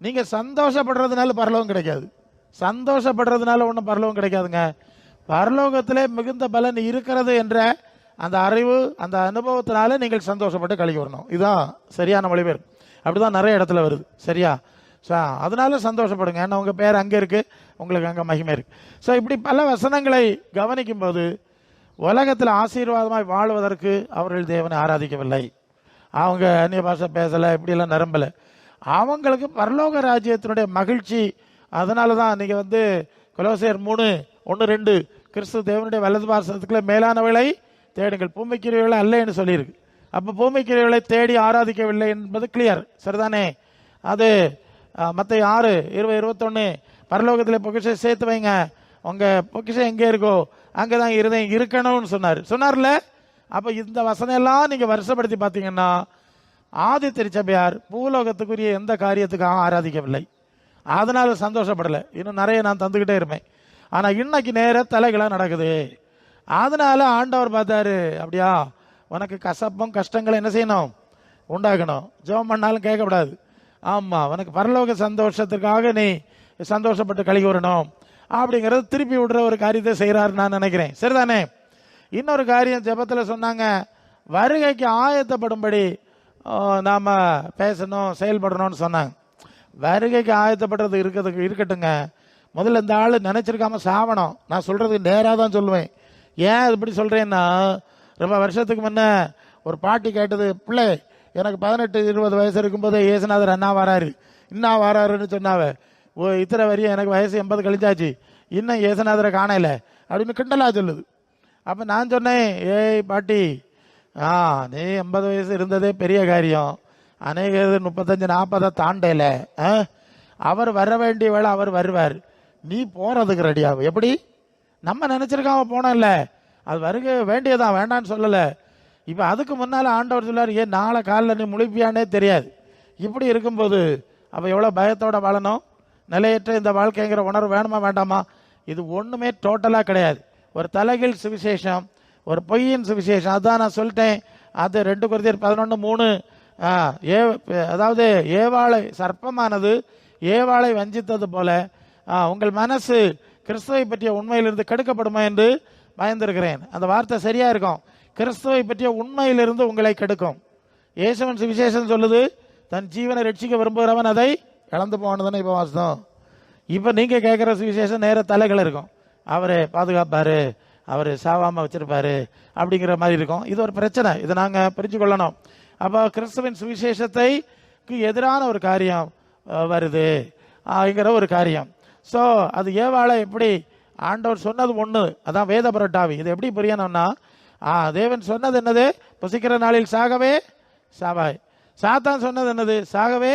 நீங்கள் சந்தோஷப்படுறதுனால பரலோகம் கிடைக்காது, சந்தோஷப்படுறதுனால ஒன்றும் பரலோகம் கிடைக்காதுங்க. பரலோகத்திலே மிகுந்த பலன் இருக்கிறது என்ற அந்த அறிவு, அந்த அனுபவத்தினால நீங்கள் சந்தோஷப்பட்டு கழிவு வரணும். இதுதான் சரியான மொழிபெயர்ப்பு. அப்படிதான் நிறைய இடத்துல வருது. சரியா? ஸோ அதனால சந்தோஷப்படுங்க, ஏன்னா உங்கள் பேர் அங்கே இருக்குது, உங்களுக்கு அங்கே மகிமை இருக்குது. ஸோ இப்படி பல வசனங்களை கவனிக்கும் போது உலகத்தில் ஆசீர்வாதமாய் வாழ்வதற்கு அவர்கள் தேவனை ஆராதிக்கவில்லை, அவங்க அந்நிய பாஷை பேசலை, இப்படியெல்லாம் நிரம்பலை. அவங்களுக்கு பரலோக ராஜ்யத்தினுடைய மகிழ்ச்சி. அதனால தான் நீங்கள் கொலோசியர் 3:1-2 கிறிஸ்து தேவனுடைய வலது பாசத்துக்குள்ள மேலானவளை தேடுங்கள், பூமிக்குரியவளை அல்ல என்று சொல்லியிருக்கு. அப்போ பூமிக்குரியவளை தேடி ஆராதிக்கவில்லை என்பது கிளியர். சரிதானே? அது மத்தேயு 6:20-21 பரலோகத்தில் பொக்கிஷம் சேர்த்து வைங்க, உங்கள் பொக்கிஷம் எங்கே இருக்கோ அங்கே தான் இருதயம் இருக்கணும்னு சொன்னார்ல. அப்போ இந்த வசனம் எல்லாம் நீங்கள் வருஷப்படுத்தி பார்த்தீங்கன்னா, ஆதி திருச்சபையார் பூலோகத்துக்குரிய எந்த காரியத்துக்காக ஆராதிக்கவில்லை, அதனால சந்தோஷப்படலை. இன்னும் நிறைய நான் தந்துக்கிட்டே இருப்பேன். ஆனால் இன்னைக்கு நேர தலைகளாக நடக்குது. அதனால ஆண்டவர் பார்த்தாரு, அப்படியா, உனக்கு கசப்பும் கஷ்டங்களை என்ன செய்யணும்? உண்டாக்கணும். ஜெபம் பண்ணாலும் கேட்கக்கூடாது. ஆமாம், உனக்கு பரலோக சந்தோஷத்துக்காக நீ சந்தோஷப்பட்டு கழிவு வரணும் அப்படிங்கிறது திருப்பி விடுற ஒரு காரியத்தை செய்கிறாருன்னு நான் நினைக்கிறேன். சரிதானே? இன்னொரு காரியம் ஜெபத்தில் சொன்னாங்க, வருகைக்கு ஆயத்தப்படும்படி நாம் பேசணும், செயல்படணும்னு சொன்னாங்க. வருகைக்கு ஆயத்தப்படுறது இருக்கட்டுங்க, முதல்ல இந்த ஆள் நினச்சிருக்காம சாவணும். நான் சொல்கிறது நேராக தான் சொல்லுவேன். ஏன் இப்படி சொல்கிறேன்னா, ரொம்ப வருஷத்துக்கு முன்னே ஒரு பாட்டி கேட்டது, பிள்ளை எனக்கு 18-20 வயசு இருக்கும்போது இயேசுநாதர் அண்ணா வராரு, இன்னும் வராருன்னு சொன்னாவ. இத்தனை வரையும் எனக்கு வயசு 80 கழிச்சாச்சு, இன்னும் இயேசுநாதரை காணல அப்படின்னு கிண்டலா சொல்லுது. அப்போ நான் சொன்னேன், ஏய் பாட்டி, நீ 80 வயசு இருந்ததே பெரிய காரியம், அநேக 35-40 தாண்டல. அவர் வர வேண்டிய வேலை அவர் வருவார், நீ போகிறதுக்கு ரெடியாகும். எப்படி? நம்ம நினச்சிருக்காம போனோம்ல, அது வருக வேண்டியதான், வேண்டான்னு சொல்லலை. இப்போ அதுக்கு முன்னால் ஆண்டவர் சொல்லார், ஏன் நாளை காலையில் நீ முழிப்பியானே தெரியாது. இப்படி இருக்கும்போது அப்போ எவ்வளோ பயத்தோட வாழணும், நிலையற்ற இந்த வாழ்க்கைங்கிற உணர்வு வேணுமா வேண்டாமா? இது ஒன்றுமே டோட்டலாக கிடையாது. ஒரு தலைகீழ் சுவிசேஷம், ஒரு பொய்யின் சுவிசேஷம். அதான் நான் சொல்லிட்டேன். அது 2 கொரிந்தியர் 11:3. அதாவது ஏவாளை சர்ப்பமானது ஏவாளை வஞ்சித்தது போல உங்கள் மனசு கிறிஸ்துவை பற்றிய உண்மையிலிருந்து கெடுக்கப்படுமா என்று பயந்திருக்கிறேன். அந்த வார்த்தை சரியா இருக்கும். கிறிஸ்துவை பற்றிய உண்மையிலிருந்து உங்களை கெடுக்கும். இயேசுவின் சுவிசேஷம் சொல்லுது, தன் ஜீவனை ரட்சிக்க விரும்புகிறவன் அதை இழந்து போனதுன்னு இப்போ வாசம். இப்போ நீங்க கேட்குற சுவிசேஷம் நேர தலைகள் இருக்கும். அவரை பாதுகாப்பாரு, அவர் சாவாம வச்சிருப்பாரு அப்படிங்கிற மாதிரி இருக்கும். இது ஒரு பிரச்சனை. இதை நாங்கள் புரிஞ்சு கொள்ளணும். அப்போ கிறிஸ்துவின் சுவிசேஷத்தைக்கு எதிரான ஒரு காரியம் வருது அப்படிங்கிற ஒரு காரியம். ஸோ அது ஏவாளை எப்படி ஆண்டவர் சொன்னது ஒன்று, அதான் வேத புரட்டாவி. இது எப்படி புரியணும்னா, தேவன் சொன்னது என்னது? புசிக்கிற நாளில் சாகவே சாவாய். சாத்தான் சொன்னது என்னது? சாகவே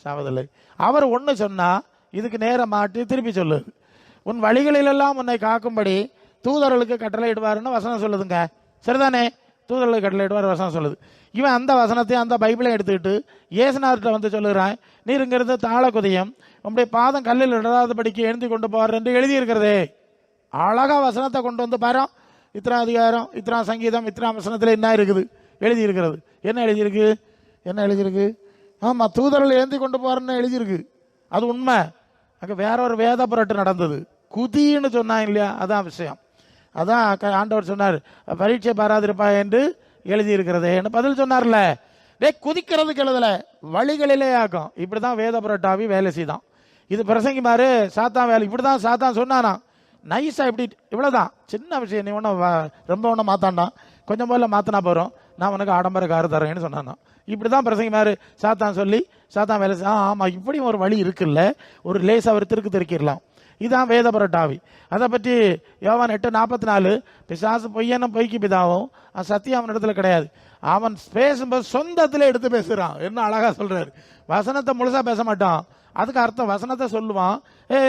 சாவதில்லை. அவர் ஒன்று சொன்னா இதுக்கு நேரம் மாட்டி திருப்பி சொல்லுது. உன் வழிகளிலெல்லாம் உன்னை காக்கும்படி தூதர்களுக்கு கட்டளை இடுவாருன்னு வசனம் சொல்லுதுங்க. சரிதானே? தூதர்களுக்கு கட்டளை இடுவார் வசனம் சொல்லுது. இவன் அந்த வசனத்தையும் அந்த பைபிளையும் எடுத்துக்கிட்டு இயேசுநாதர்கிட்ட வந்து சொல்லுகிறான், நீருங்கிறது தாழ குதியம், உங்களுடைய பாதம் கல்லில் இடராதபடிக்கு எழுதி கொண்டு போவார் என்று எழுதியிருக்கிறதே. அழகா வசனத்தை கொண்டு வந்து பாரு. இத்தனை அதிகாரம், இத்தனை சங்கீதம், இத்தனை வசனத்தில் என்ன இருக்குது? எழுதியிருக்கிறது. என்ன எழுதியிருக்கு? என்ன எழுதியிருக்கு? ஆமாம், தூதர்கள் ஏந்தி கொண்டு போறன்னு எழுதியிருக்கு. அது உண்மை. அங்கே வேற ஒரு வேத புரட்டு நடந்தது. குதின்னு சொன்னாங்க இல்லையா? அதான் விஷயம். அதான் ஆண்டவர் சொன்னார், பரீட்சை பாராதிருப்பா என்று எழுதியிருக்கிறதே என்று பதில் சொன்னார்ல. குதிக்கிறதுக்கு எழுதல, வழிகளிலே ஆக்கும். இப்படிதான் வேத புரட்டாவி வேலை செய்தான். இது பிரசங்கி மாதிரி சாத்தான் வேலை. இப்படிதான் சாத்தான் சொன்னானா, நைஸா இப்படி இவ்வளவுதான் சின்ன விஷயம். நீ ஒன்றும் ரொம்ப ஒன்றும் மாத்தாண்டான், கொஞ்சம் போல மாத்தினா போறோம், நான் உனக்கு ஆடம்பர காரு தரேன்னு சொன்னானா. இப்படிதான் பிரசங்கி மாதிரி சாத்தான் சொல்லி சாத்தான் வேலை செய்ய. ஆமா, இப்படியும் ஒரு வழி இருக்குல்ல, ஒரு லேசா அவர் திருக்கு திருக்கிடலாம். இதான் வேத புரட்டாவி. அதை பற்றி யோவான் 8:44, பிசாசு பொய்யனும் பொய்க்கு பிதாவும், சத்தியம் அவன் இடத்துல கிடையாது. அவன் பேசும்போது சொந்தத்தில் எடுத்து பேசுறான். என்ன அழகா சொல்றாரு. வசனத்தை முழுசா பேச மாட்டான். அதுக்கு அர்த்தம் வசனத்தை சொல்லுவான்.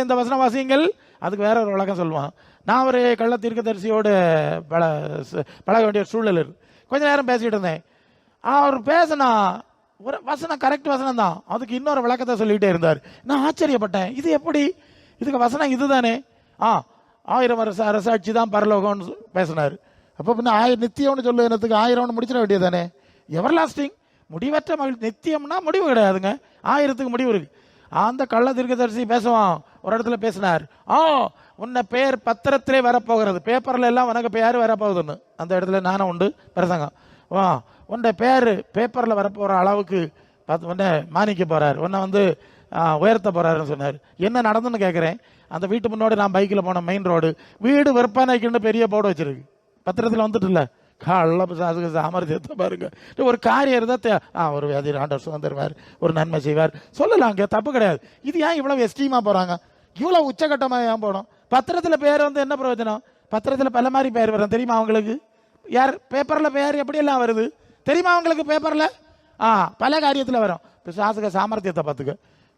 இந்த வசன வாசியங்கள், அதுக்கு வேற ஒரு விளக்கம் சொல்லுவான். நான் ஒரு கள்ள தீர்க்கதரிசியோடு பழக வேண்டிய சூழல் இருக்கு. கொஞ்ச நேரம் பேசிக்கிட்டு இருந்தேன். அவர் பேசினா ஒரு வசனம் கரெக்ட் வசனம் தான், அதுக்கு இன்னொரு விளக்கத்தை சொல்லிக்கிட்டே இருந்தார். நான் ஆச்சரியப்பட்டேன், இது எப்படி? இதுக்கு வசனம் இதுதானே. 1000 வருஷ அரசாட்சி தான் பரலோகம்னு பேசினார். அப்போ பின்ன நித்தியம்னு சொல்லு, என்னத்துக்கு 1000 முடிச்சிட வேண்டியது தானே? எவர் லாஸ்டிங், முடிவற்ற மகிழ்ச்சி. நித்தியம்னா முடிவு கிடையாதுங்க, 1000க்கு முடிவு இருக்கு. அந்த கள்ள தீர்க்கதரிசி பேசுவான். ஒரு இடத்துல பேசினார், உன்னை பேர் பத்திரத்திலே வரப்போகிறது, பேப்பர்ல எல்லாம் உனக்கு பேர் வரப்போகுதுன்னு. அந்த இடத்துல நானும் உண்டு பிரசங்கம். உன்னை பேர் பேப்பர்ல வரப்போற அளவுக்கு உன்னை மானிக்க போறார், உன்னை வந்து உயர்த்த போறாருன்னு சொன்னார். என்ன நடந்துன்னு கேட்கிறேன். அந்த வீட்டு முன்னோடு நான் பைக்கில் போன மெயின் ரோடு, வீடு விற்பனைக்குன்னு பெரிய போர்டு வச்சிருக்கு. பத்திரத்தில் வந்துட்டு இல்ல, சாமர்த்தியத்தை பாருங்க. ஒரு காரியம் இருந்தா ஒரு வியாதி ஆண்டவர் சுகம் தருவார், ஒரு நன்மை செய்வார் சொல்லலாம், தப்பு கிடையாது. இது ஏன் இவ்வளவு எஸ்ட்ரீமா போறாங்க? இவ்வளவு உச்சகட்டமா ஏன் போனோம்? பத்திரத்தில் பேர் வந்து என்ன பிரயோஜனம்? பத்திரத்தில் பல மாதிரி பேர் வரும் தெரியுமா அவங்களுக்கு? யார் பேப்பர்ல பேர் எப்படி எல்லாம் வருது தெரியுமா அவங்களுக்கு? பேப்பர்ல பல காரியத்தில் வரும். பிசாசுக சாமர்த்தியத்தை பார்த்துக்க.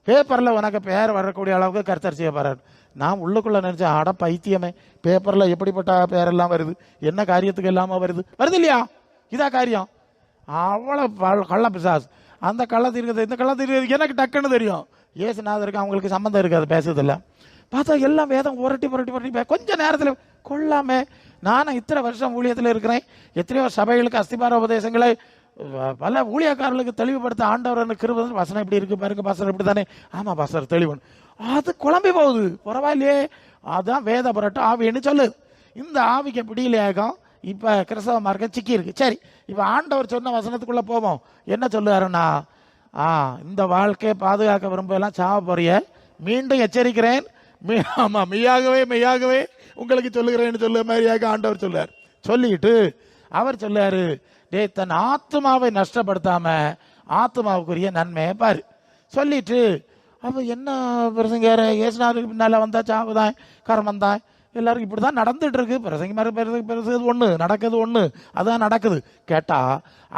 பேப்பர்ல உனக்கு பேர் வரக்கூடிய அளவுக்கு கர்த்தர் செய்ய போறாரு. நான் உள்ளுக்குள்ள நினைச்சேன், அட பைத்தியமே, பேப்பர்ல எப்படிப்பட்ட பேரெல்லாம் வருது, என்ன காரியத்துக்கு இல்லாம வருது இல்லையா? இதா காரியம். அவ்வளவு கள்ள பிசாசு. அந்த கள்ளத்து இருக்குது, இந்த கள்ளத்து இருக்குது. எனக்கு டக்குன்னு தெரியும், ஏசுநாதருக்கு அவங்களுக்கு சம்பந்தம் இருக்காது பேசுறதில்ல. பார்த்தா எல்லாம் வேதம் புரட்டி புரட்டி புரட்டி கொஞ்ச நேரத்தில் கொள்ளாம. நானும் இத்தனை வருஷம் ஊழியத்தில் இருக்கிறேன், எத்தனையோ சபைகளுக்கு அஸ்திபார உபதேசங்களை பல ஊழியக்காரர்களுக்கு தெளிவுபடுத்த ஆண்டவர் கிருபை. வசனம் இப்படி இருக்கு பாருங்க பாஸ்டர், இப்படி தானே? ஆமா பாஸ்டர், தெளிவு. அது குழம்பி போகுது, பரவாயில்லையே. அதான் வேத புரட்டு ஆவின்னு சொல்லு. இந்த ஆவிக்கு பிடியிலேயாகும் இப்ப கிறிஸ்தவ மார்க்கம் சிக்கி இருக்கு. சரி, இப்ப ஆண்டவர் சொன்ன வசனத்துக்குள்ள போவோம். என்ன சொல்லுவாருன்னா, இந்த வாழ்க்கையை பாதுகாக்க விரும்ப எல்லாம் சாவ போறிய, மீண்டும் எச்சரிக்கிறேன், ஆமா மெய்யாகவே மெய்யாகவே உங்களுக்கு சொல்லுகிறேன்னு சொல்ல மாதிரியாக ஆண்டவர் சொல்லார். சொல்லிட்டு அவர் சொல்லாரு, தன் ஆத்மாவை நஷ்டப்படுத்தாம ஆத்மாவுக்குரிய நன்மையை பாரு சொல்லிட்டு. அப்ப என்ன பிரசங்க, ஏசுநாதருக்கு பின்னால வந்தா சாவுதான், கர்மம் தான், எல்லாருக்கும் இப்படிதான் நடந்துட்டு இருக்கு. பிரசங்க மாதிரி பெருசது ஒண்ணு, நடக்குது ஒண்ணு, அதான் நடக்குது. கேட்டா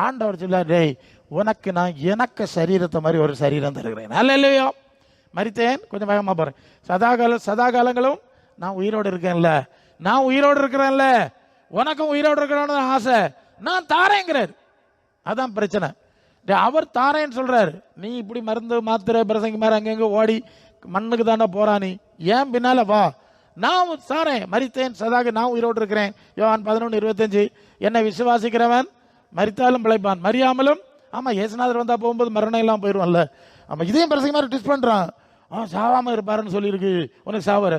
ஆண்டவர் சொல்லார், டேய் உனக்கு நான் எனக்கு சரீரத்தை மாதிரி ஒரு சரீரம் தருகிறேன். நல்ல இல்லையோ? மரித்தேன், கொஞ்சம் வேகமா போறேன். சதா காலங்களும் நான் உயிரோடு இருக்கேன்ல, நான் உயிரோடு இருக்கிறேன்ல, உனக்கும் உயிரோடு இருக்கணும்னு ஆசை, நான் தாரேங்கிறார். அதான் பிரச்சனை. அவர் தாரேன்னு சொல்றாரு. நீ இப்படி மருந்து மாத்திரை பிரசங்கி மாதிரி அங்கங்க ஓடி மண்ணுக்கு தானே போறா, நீ ஏன் பின்னால வா, நான் சாரேன், மரித்தேன் சதாக நான் உயிரோடு இருக்கிறேன். யோவான் 11:25. என்னை விசுவாசிக்கிறவன் மரித்தாலும் பிழைப்பான், மரியாமலும். ஆமா, இயேசுநாதர் வந்தா போகும்போது மரணம் எல்லாம் போயிடுவான்ல. ஆமா, இதையும் பிரசங்க மாதிரி டிஸ்ட் பண்றான். சாவாம இருப்பாருன்னு சொல்லியிருக்கு, உனக்கு சாவாரு.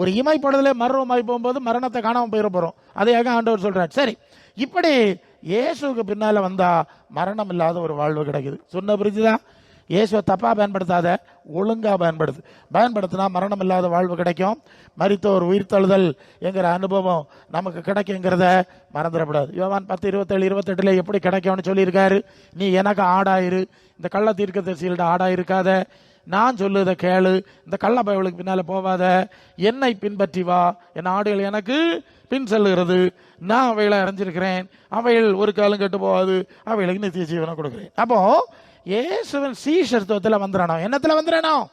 ஒரு இமைப்படுதலே மர்வமாய் போகும்போது மரணத்தை காணாம போயிட போறோம். அதையாக ஆண்டவர் சொல்றார். சரி, இப்படி இயேசுக்கு பின்னால வந்தா மரணம் இல்லாத ஒரு வாழ்வு கிடைக்குது. சொன்ன புரிஞ்சுதான்? இயேசுவை தப்பா பயன்படுத்தாத, ஒழுங்கா பயன்படுத்தினா மரணம் இல்லாத வாழ்வு கிடைக்கும். மரித்தோர் உயிர்த்தெழுதல் என்கிற அனுபவம் நமக்கு கிடைக்குங்கிறத மறந்துடக்கூடாது. யோவான் 10:27-28 எப்படி கிடைக்கும்னு சொல்லியிருக்காரு. நீ எனக்கு ஆடாயிரு, இந்த கள்ள தீர்க்கதரிசிகள்ட்ட ஆடாயிருக்காத, நான் சொல்லுதை கேளு, இந்த கள்ள பயவளுக்கு பின்னால போவாத, என்னை பின்பற்றி வா, என் ஆடுகள் எனக்கு பின் செல்லுகிறது, நான் அவைகளை அறிஞ்சிருக்கிறேன், அவைகள் ஒரு காலம் கெட்டு போகாது, அவைகளுக்கு நித்திய ஜீவனை கொடுக்குறேன். அப்போ இயேசுவின் சீஷத்துவத்தில் வந்துடணும். என்னத்துல வந்துடணும்?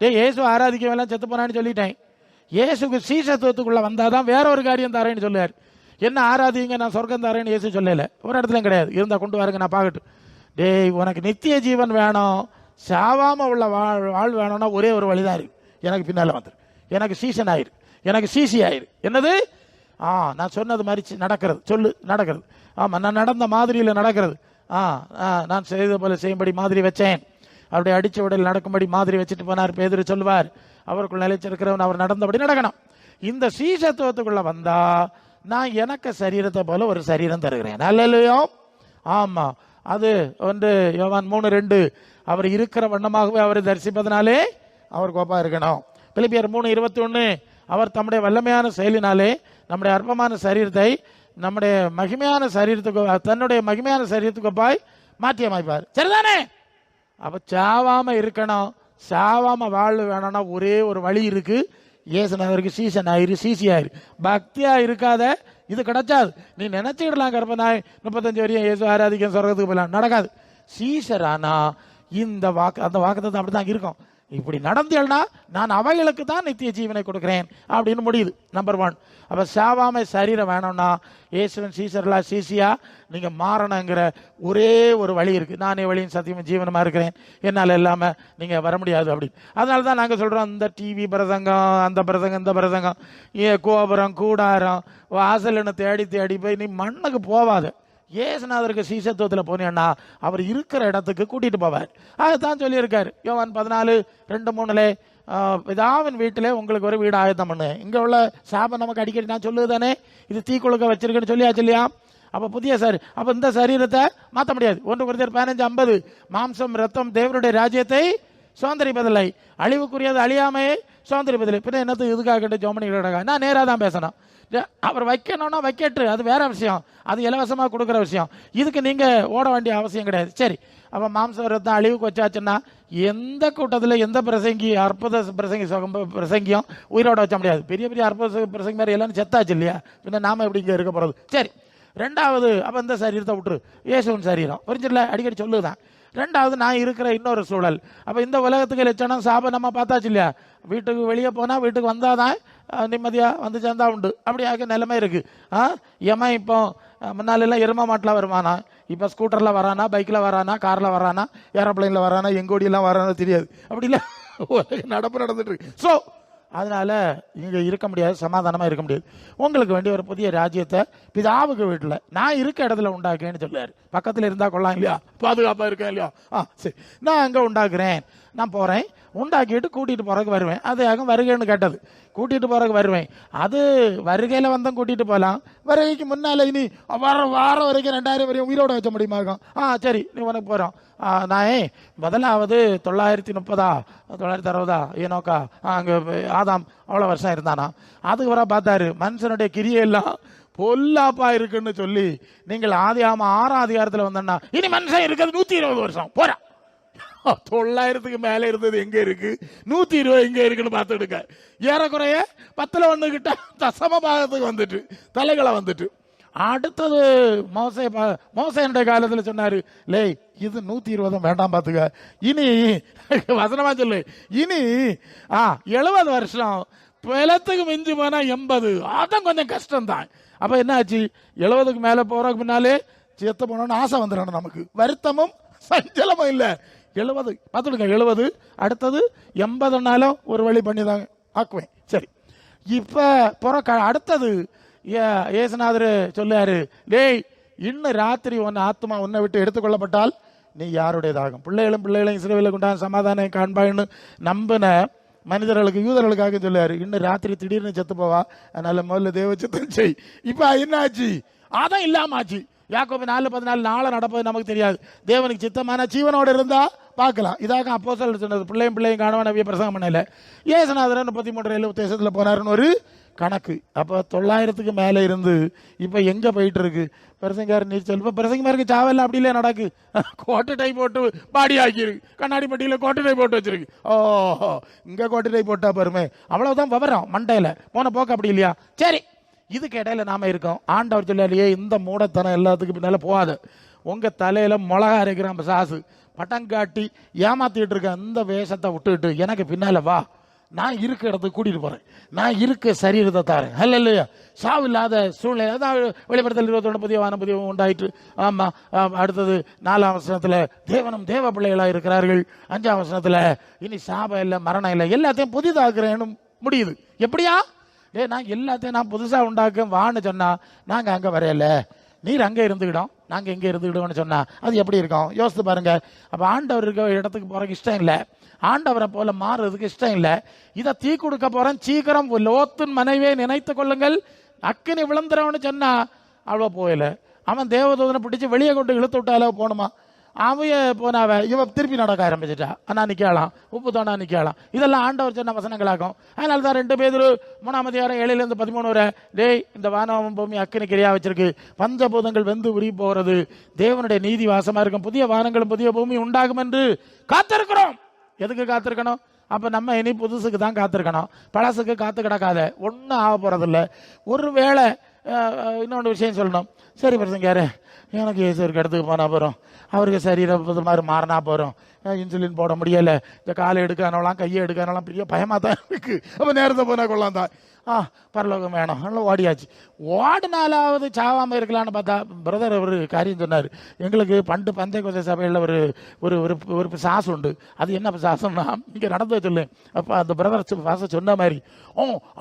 இயேசு ஆராதிக்கவெல்லாம் செத்து போனான்னு சொல்லிட்டேன். இயேசுக்கு சீஷத்துவத்துக்குள்ள வந்தாதான் வேற ஒரு காரியம் தரேன்னு சொல்லுவார். என்ன ஆராதிங்க, நான் சொர்க்கம் தரேன்னு இயேசு சொல்லல, ஒரு இடத்துலையும் கிடையாது. இருந்தா கொண்டு வாருங்க, நான் பார்க்கட்டும். டேய், உனக்கு நித்திய ஜீவன் வேணும், சாவாம உள்ள வாழ் வேணும்னா ஒரே ஒரு வழிதான் இருக்கு. எனக்கு பின்னால வந்துரு, எனக்கு சீசன் ஆயிரு, எனக்கு சிசி ஆயிரு. என்னது? நான் சொன்னது மாதிரி நடக்கிறது, சொல்லு நடக்கிறது. ஆமா, நான் நடந்த மாதிரியில் நடக்கிறது. நான் செய்த போல செய்யும்படி மாதிரி வச்சேன், அப்படியே அடிச்ச உடல் நடக்கும்படி மாதிரி வச்சுட்டு போனார் பேதுரு சொல்வார். அவருக்குள் நிலைச்சிருக்கிறவன் அவர் நடந்தபடி நடக்கணும். இந்த சீசத்துவத்துக்குள்ள வந்தா நான் எனக்கு சரீரத்தை போல ஒரு சரீரம் தருகிறேன். அல்லேலூயா. ஆமா, அது ஒன்று யோவான் 3:2. அவர் இருக்கிற வண்ணமாகவே அவரை தரிசிப்பதனாலே அவர் கோப்பா இருக்கணும். பிலிப்பியர் 3:21. அவர் தம்முடைய வல்லமையான செயலினாலே நம்முடைய அற்பமான சரீரத்தை நம்முடைய மகிமையான சரீரத்துக்கு, தன்னுடைய மகிமையான சரீரத்துக்கு ஒப்பாய் மாற்றி அமைப்பார். சரிதானே? அப்ப சாவாம இருக்கணும், சாவாம வாழ்வு வேணும்னா ஒரே ஒரு வழி இருக்கு. இயேசுநாதருக்கு சீசன் ஆயிரு, சிசி ஆயிரு. பக்தியா இருக்காத, இது கிடைச்சாது. நீ நினைச்சுக்கிடலாம் கற்பனாய் 35 வரையும் இயேசு ஆராதிக்க சொல்றதுக்கு போலாம், நடக்காது. சீசரானா இந்த அந்த வாக்குத்தத்தம் அப்படிதான் இருக்கும். இப்படி நடந்தேன்னா நான் அவைகளுக்கு தான் நித்திய ஜீவனை கொடுக்கிறேன் அப்படின்னு முடியுது. நம்பர் 1. அப்ப சாவாமை சரீரம் வேணும்னா இயேசுவின் சீசர்லா சிசியா நீங்க மாறணுங்கிற ஒரே ஒரு வழி இருக்கு. நானே வழியும் சத்தியமும் ஜீவனமா இருக்கிறேன், என்னால் இல்லாம நீங்க வர முடியாது அப்படின்னு. அதனால தான் நாங்க சொல்றோம், இந்த டிவி பிரசங்கம், அந்த பிரசங்கம், இந்த பிரசங்கம், கோபுரம் கூடாரம் வாசல்னு தேடி தேடி போய் நீ மண்ணுக்கு போவாத. இயேசுநாதருக்கு சீசத்துவத்தில் போனேன்னா அவர் இருக்கிற இடத்துக்கு கூட்டிட்டு போவார். அதுதான் சொல்லியிருக்காரு யோவான் 14:2-3. பிதாவின் வீட்டிலே உங்களுக்கு ஒரு வீடு ஆயத்தம் பண்ணு. இங்க உள்ள சாபம் நமக்கு அடிக்கடி நான் சொல்லுதானே, இது தீக்குழுக்க வச்சிருக்குன்னு சொல்லியா? அப்ப புதிய அப்ப இந்த சரீரத்தை மாற்ற முடியாது. 1 Corinthians 15:50. மாம்சம் ரத்தம் தேவனுடைய ராஜ்யத்தை சுதந்திரிப்பதில்லை, அழிவுக்குரியது அழியாமையை சுதந்திரிப்பதில்லை. பின்ன என்னத்துக்கு இதுக்காக ஜோமனி கிடக்கா? நான் நேராக தான் பேசணும். அவர் வைக்கணும்னா வைக்கட்டு, அது வேற விஷயம், அது இலவசமாக கொடுக்குற விஷயம். இதுக்கு நீங்க ஓட வேண்டிய அவசியம் கிடையாது. சரி, அப்ப மாம்ச ரத்தம் அழிவுக்கு வச்சாச்சுன்னா எந்த கூட்டத்தில் எந்த பிரசங்கி, அற்புத பிரசங்கி பிரசங்கியும் உயிரோட வச்ச முடியாது. பெரிய பெரிய அற்புத பிரசங்கி மாதிரி எல்லாரும் செத்தாச்சு இல்லையா? பின்ன நாம எப்படி இங்க இருக்க போறது? சரி, 2வது அப்ப இந்த சரீரத்தை விட்டுரு, இயேசுவின் சரீரம் புரிஞ்சிடல, அடிக்கடி சொல்லுதான். 2வது நான் இருக்கிற இன்னொரு சூழல். அப்ப இந்த உலகத்துக்கு லட்சணம் சாபம் நம்ம பார்த்தாச்சு இல்லையா? வீட்டுக்கு வெளியே போனா வீட்டுக்கு வந்தாதான் நிம்மதியா வந்து சேர்ந்தா உண்டு, அப்படியாக நிலைமை இருக்கு. ஏமா இப்போ முன்னால எல்லாம் எரும மாட்டில் வருமானா, இப்ப ஸ்கூட்டர்ல வரானா, பைக்ல வரானா, கார்ல வரானா, ஏரோப்ளைன்ல வரானா, எங்கோடியெல்லாம் வரானா தெரியாது. அப்படி இல்லை, நடப்பு நடந்துட்டு இருக்கு. ஸோ அதனால இங்க இருக்க முடியாது, சமாதானமா இருக்க முடியாது. உங்களுக்கு வேண்டிய ஒரு புதிய ராஜ்யத்தை பிதாவுக்கு வீட்டுல நான் இருக்க இடத்துல உண்டாக்குறேன்னு சொல்லுவாரு. பக்கத்துல இருந்தா கொள்ளலாம் இல்லையா, பாதுகாப்பா இருக்கேன் இல்லையா? சரி, நான் அங்க உண்டாக்குறேன், நான் போறேன், உண்டாக்கிட்டு கூட்டிட்டு போறதுக்கு வருவேன். அது ஆகும் வருகைன்னு கேட்டது, கூட்டிட்டு போறதுக்கு வருவேன். அது வருகையில வந்தோம் கூட்டிட்டு போகலாம், வருகைக்கு முன்னால இனி வாரம் வரைக்கும் 2000 வரையும் உயிரோட வச்ச முடியுமா இருக்கும்? சரி, நீ உனக்கு போறோம். நான் முதலாவது 930 960 ஏனோக்கா அங்க ஆதாம் அவ்வளவு வருஷம் இருந்தானா. அதுக்கு வர பார்த்தாரு மனுஷனுடைய கிரியெல்லாம் பொல்லாப்பா இருக்குன்னு சொல்லி, நீங்கள் ஆதியாகம 6ஆம் அதிகாரத்தில் வந்தா இனி மனுஷன் இருக்கிறது 120 வருஷம் போறா. 900க்கு மேல இருந்தது எங்க இருக்கு, 120 எங்க இருக்குன்னு பார்த்துடுங்க. ஏறக்குறைய 10ல் 1 கிட்ட தசம பாகத்துக்கு வந்துட்டு, தலைகளை வந்துட்டு. அடுத்தது மோசேனுடைய காலத்துல சொன்னாரு, லே இது 120 வேண்டாம் பாத்துக்க, இனி வசனமா சொல்லு, இனி 70 வருஷம், பிளத்துக்கு மிஞ்சி போனா 80. அதான் கொஞ்சம் கஷ்டம் தான். அப்ப என்ன ஆச்சு, 70க்கு மேல போறதுக்கு முன்னாலே செத்து போனோம்னு ஆசை வந்துடணும் நமக்கு, வருத்தமும் சஞ்சலமும் இல்ல, 70 பார்த்துடுங்க, 70 அடுத்தது 80னாலும் ஒரு வழி பண்ணி தாங்க ஆக்குவேன். சரி, இப்போ அடுத்தது ஏசுநாதர் சொல்லாரு, டேய் இன்னும் ராத்திரி உன் ஆத்மா உன்னை விட்டு எடுத்துக்கொள்ளப்பட்டால் நீ யாருடையதாகும். பிள்ளைகளும் இஸ்ரவேலுக்கு உண்டான சமாதானம் காண்பாயின்னு நம்பின மனிதர்களுக்கு யூதர்களுக்காக சொல்லுவாரு, இன்னும் ராத்திரி திடீர்னு செத்து போவா, அதனால முதல்ல தேவ சித்தம் செய். இப்ப என்ன ஆச்சு? அதான் இல்லாம ஆச்சு. யாக்கோபு 4:14 நாளை நடப்பது நமக்கு தெரியாது, தேவனுக்கு சித்தமான ஜீவனோடு இருந்தா பார்க்கலாம். இதாக அப்போஸ்தலர் சொன்னது. பிள்ளையும் காணவன் நபியை பிரசங்கம் பண்ணல. ஏசுநாதர் 33:77 போனாருன்னு ஒரு கணக்கு. அப்போ 900க்கு மேலே இருந்து இப்போ எங்கே போயிட்டு இருக்கு? பிரசங்கார் நீச்சல். இப்போ பிரசங்கமாருக்கு சாவெல்லாம் அப்படிலே நடக்கு. கோட்டை டை போட்டு பாடி ஆக்கியிருக்கு, கண்ணாடி பட்டியில் கோட்டை டை போட்டு வச்சிருக்கு. ஓஹோ, இங்கே கோட்டை டை போட்டா பாருமே, அவ்வளவுதான் விவரம் மண்டையில் போன போக்கு அப்படி இல்லையா? சரி, இதுக்கு இடையில நாம இருக்கோம். ஆண்டவர் சொல்லாலேயே இந்த மூடத்தனம் எல்லாத்துக்கும் பின்னால போகாது. உங்க தலையில மிளகா அரைக்கிற சாசு பட்டங்காட்டி ஏமாத்திட்டு இருக்க அந்த வேஷத்தை விட்டுட்டு எனக்கு பின்னால வா, நான் இருக்க இடத்துக்கு கூட்டிட்டு போறேன், நான் இருக்க சரீரத்தை தாரேன். அல்ல இல்லையா? சாவு இல்லாத சூழ்நிலை. அதான் வெளிப்படுத்தல் 21 புதிய வானம் புதிய உண்டாயிற்று. ஆமா, அடுத்தது 4ஆம் வசனத்துல தேவனும் தேவ பிள்ளைகளா இருக்கிறார்கள். 5ஆம் வசனத்துல இனி சாபம் இல்லை மரணம் இல்லை, எல்லாத்தையும் புதிதாக்குறேன்னு முடியுது. எப்படியா? நான் எல்லாத்தையும் நான் புதுசா உண்டாக்க வான்னு சொன்னா நாங்க அங்க வரையல, நீர் அங்கே இருந்துக்கிட்டோம், நாங்க எங்கே இருந்துக்கிட்டோம்னு சொன்னா அது எப்படி இருக்கும்? யோசித்து பாருங்க. அப்ப ஆண்டவர் இருக்க இடத்துக்கு போறதுக்கு இஷ்டம் இல்லை, ஆண்டவரை போல மாறுறதுக்கு இஷ்டம் இல்லை. இதை தீ கொடுக்க போறேன், சீக்கிரம் லோத்தின் மனைவியை நினைத்து கொள்ளுங்கள், அக்கினி விழுந்துறவன்னு சொன்னா அவ்வளோ போயில. அவன் தேவதூதனை பிடிச்சி வெளியே கொண்டு இழுத்து விட்டாலோ போகணுமா? அவைய போனாவ இவ திருப்பி நடக்க ஆரம்பிச்சிட்டா. அண்ணா நிக்கலாம், உப்பு தோண்டா நிக்கலாம். இதெல்லாம் ஆண்டவர் சொன்ன வசனங்களாகும். அதனால தான் 2 பேதுரு 3:7-13 வரை, டேய் இந்த வானம் பூமி அக்கினி கிரியா வச்சிருக்கு, பஞ்சபூதங்கள் வெந்து உரி போகிறது, தேவனுடைய நீதி வாசமா இருக்கும், புதிய வானங்களும் புதிய பூமி உண்டாகும் என்று காத்திருக்கிறோம். எதுக்கு காத்திருக்கணும்? அப்ப நம்ம இனி புதுசுக்கு தான் காத்திருக்கணும், பழசுக்கு காத்து கிடக்காத, ஒன்றும் ஆக போறதில்ல. ஒருவேளை இன்னொன்று விஷயம் சொல்லணும். சரி பிரசங்காரு, எனக்கு இயேசுக்கு இடத்துக்கு போனா போறோம், அவருக்கு சரீரம் மாதிரி மாறினா போறோம், இன்சுலின் போட முடியல, இந்த காலை எடுக்கானலாம் கையை எடுக்கானலாம் பெரிய பயமா தான் இருக்கு, அப்ப நேரத்தை போனா கொள்ளலாம் தான், பரலோகம் வேணும், நல்லா ஓடியாச்சு. ஓடினாலாவது சாவாம இருக்கலான்னு பார்த்தா பிரதர் ஒரு காரியம் சொன்னார். எங்களுக்கு பண்டு பந்தேகோஸ்தே சபையில் ஒரு ஒரு ஒரு சாசு உண்டு. அது என்ன சாசம்னா, இங்கே நடந்து சொல்லு. அப்போ அந்த பிரதர் பாச சொன்ன மாதிரி,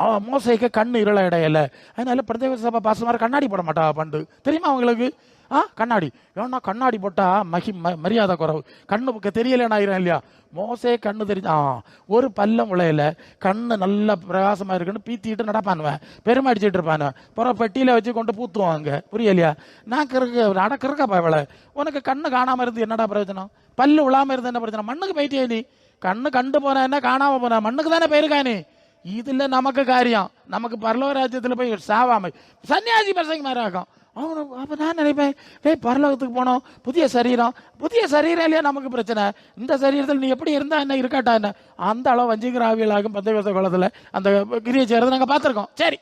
அவன் மோசைக்கு கண்ணு இருள இடையில, அதனால பந்தேகோஸ்தே சபை பாச மாதிரி கண்ணாடி போட மாட்டா பண்டு. தெரியுமா அவங்களுக்கு? கண்ணாடி ஏன்னா கண்ணாடி போட்டா மரியாதை குறவு, கண்ணு தெரியலன்னு ஆயிரும் இல்லையா? மோசே கண்ணு தெரிஞ்சா ஒரு பல்லம் உலையில கண்ணு நல்ல பிரகாசமா இருக்குன்னு பீத்திட்டு நடப்பானுவேன், பெருமை அடிச்சுட்டு இருப்பானுவேன், பிற பெட்டியில வச்சு கொண்டு பூத்துவாங்க. புரியலையா? நான் நடக்கிறக்க பயவளை, உனக்கு கண்ணு காணாம இருந்து என்னடா பிரயோஜனம்? பல்லு விழாம இருந்து என்ன பிரயோஜனம்? மண்ணுக்கு போயிட்டே நீ, கண்ணு கண்டு போன என்ன காணாம போன, மண்ணுக்கு தானே போயிருக்கா நீ. இதுல நமக்கு காரியம், நமக்கு பரலோக ராஜ்யத்துல போய் சாவாமை சன்னியாசி பசங்க மாதிரி ஆகும். அப்ப நான் நினைப்பேன், பரலோகத்துக்கு போனோம், புதிய சரீரம் இல்லையா நமக்கு பிரச்சனை? இந்த சரீரத்தில் நீ எப்படி இருந்தா என்ன, இருக்காட்டா என்ன? அந்த அளவு வஞ்சிக்கிற ஆவியலாகும் பந்தேகோஸ்தே காலத்துல அந்த கிரியை செய்யறதை நாங்க பார்த்திருக்கோம். சரி,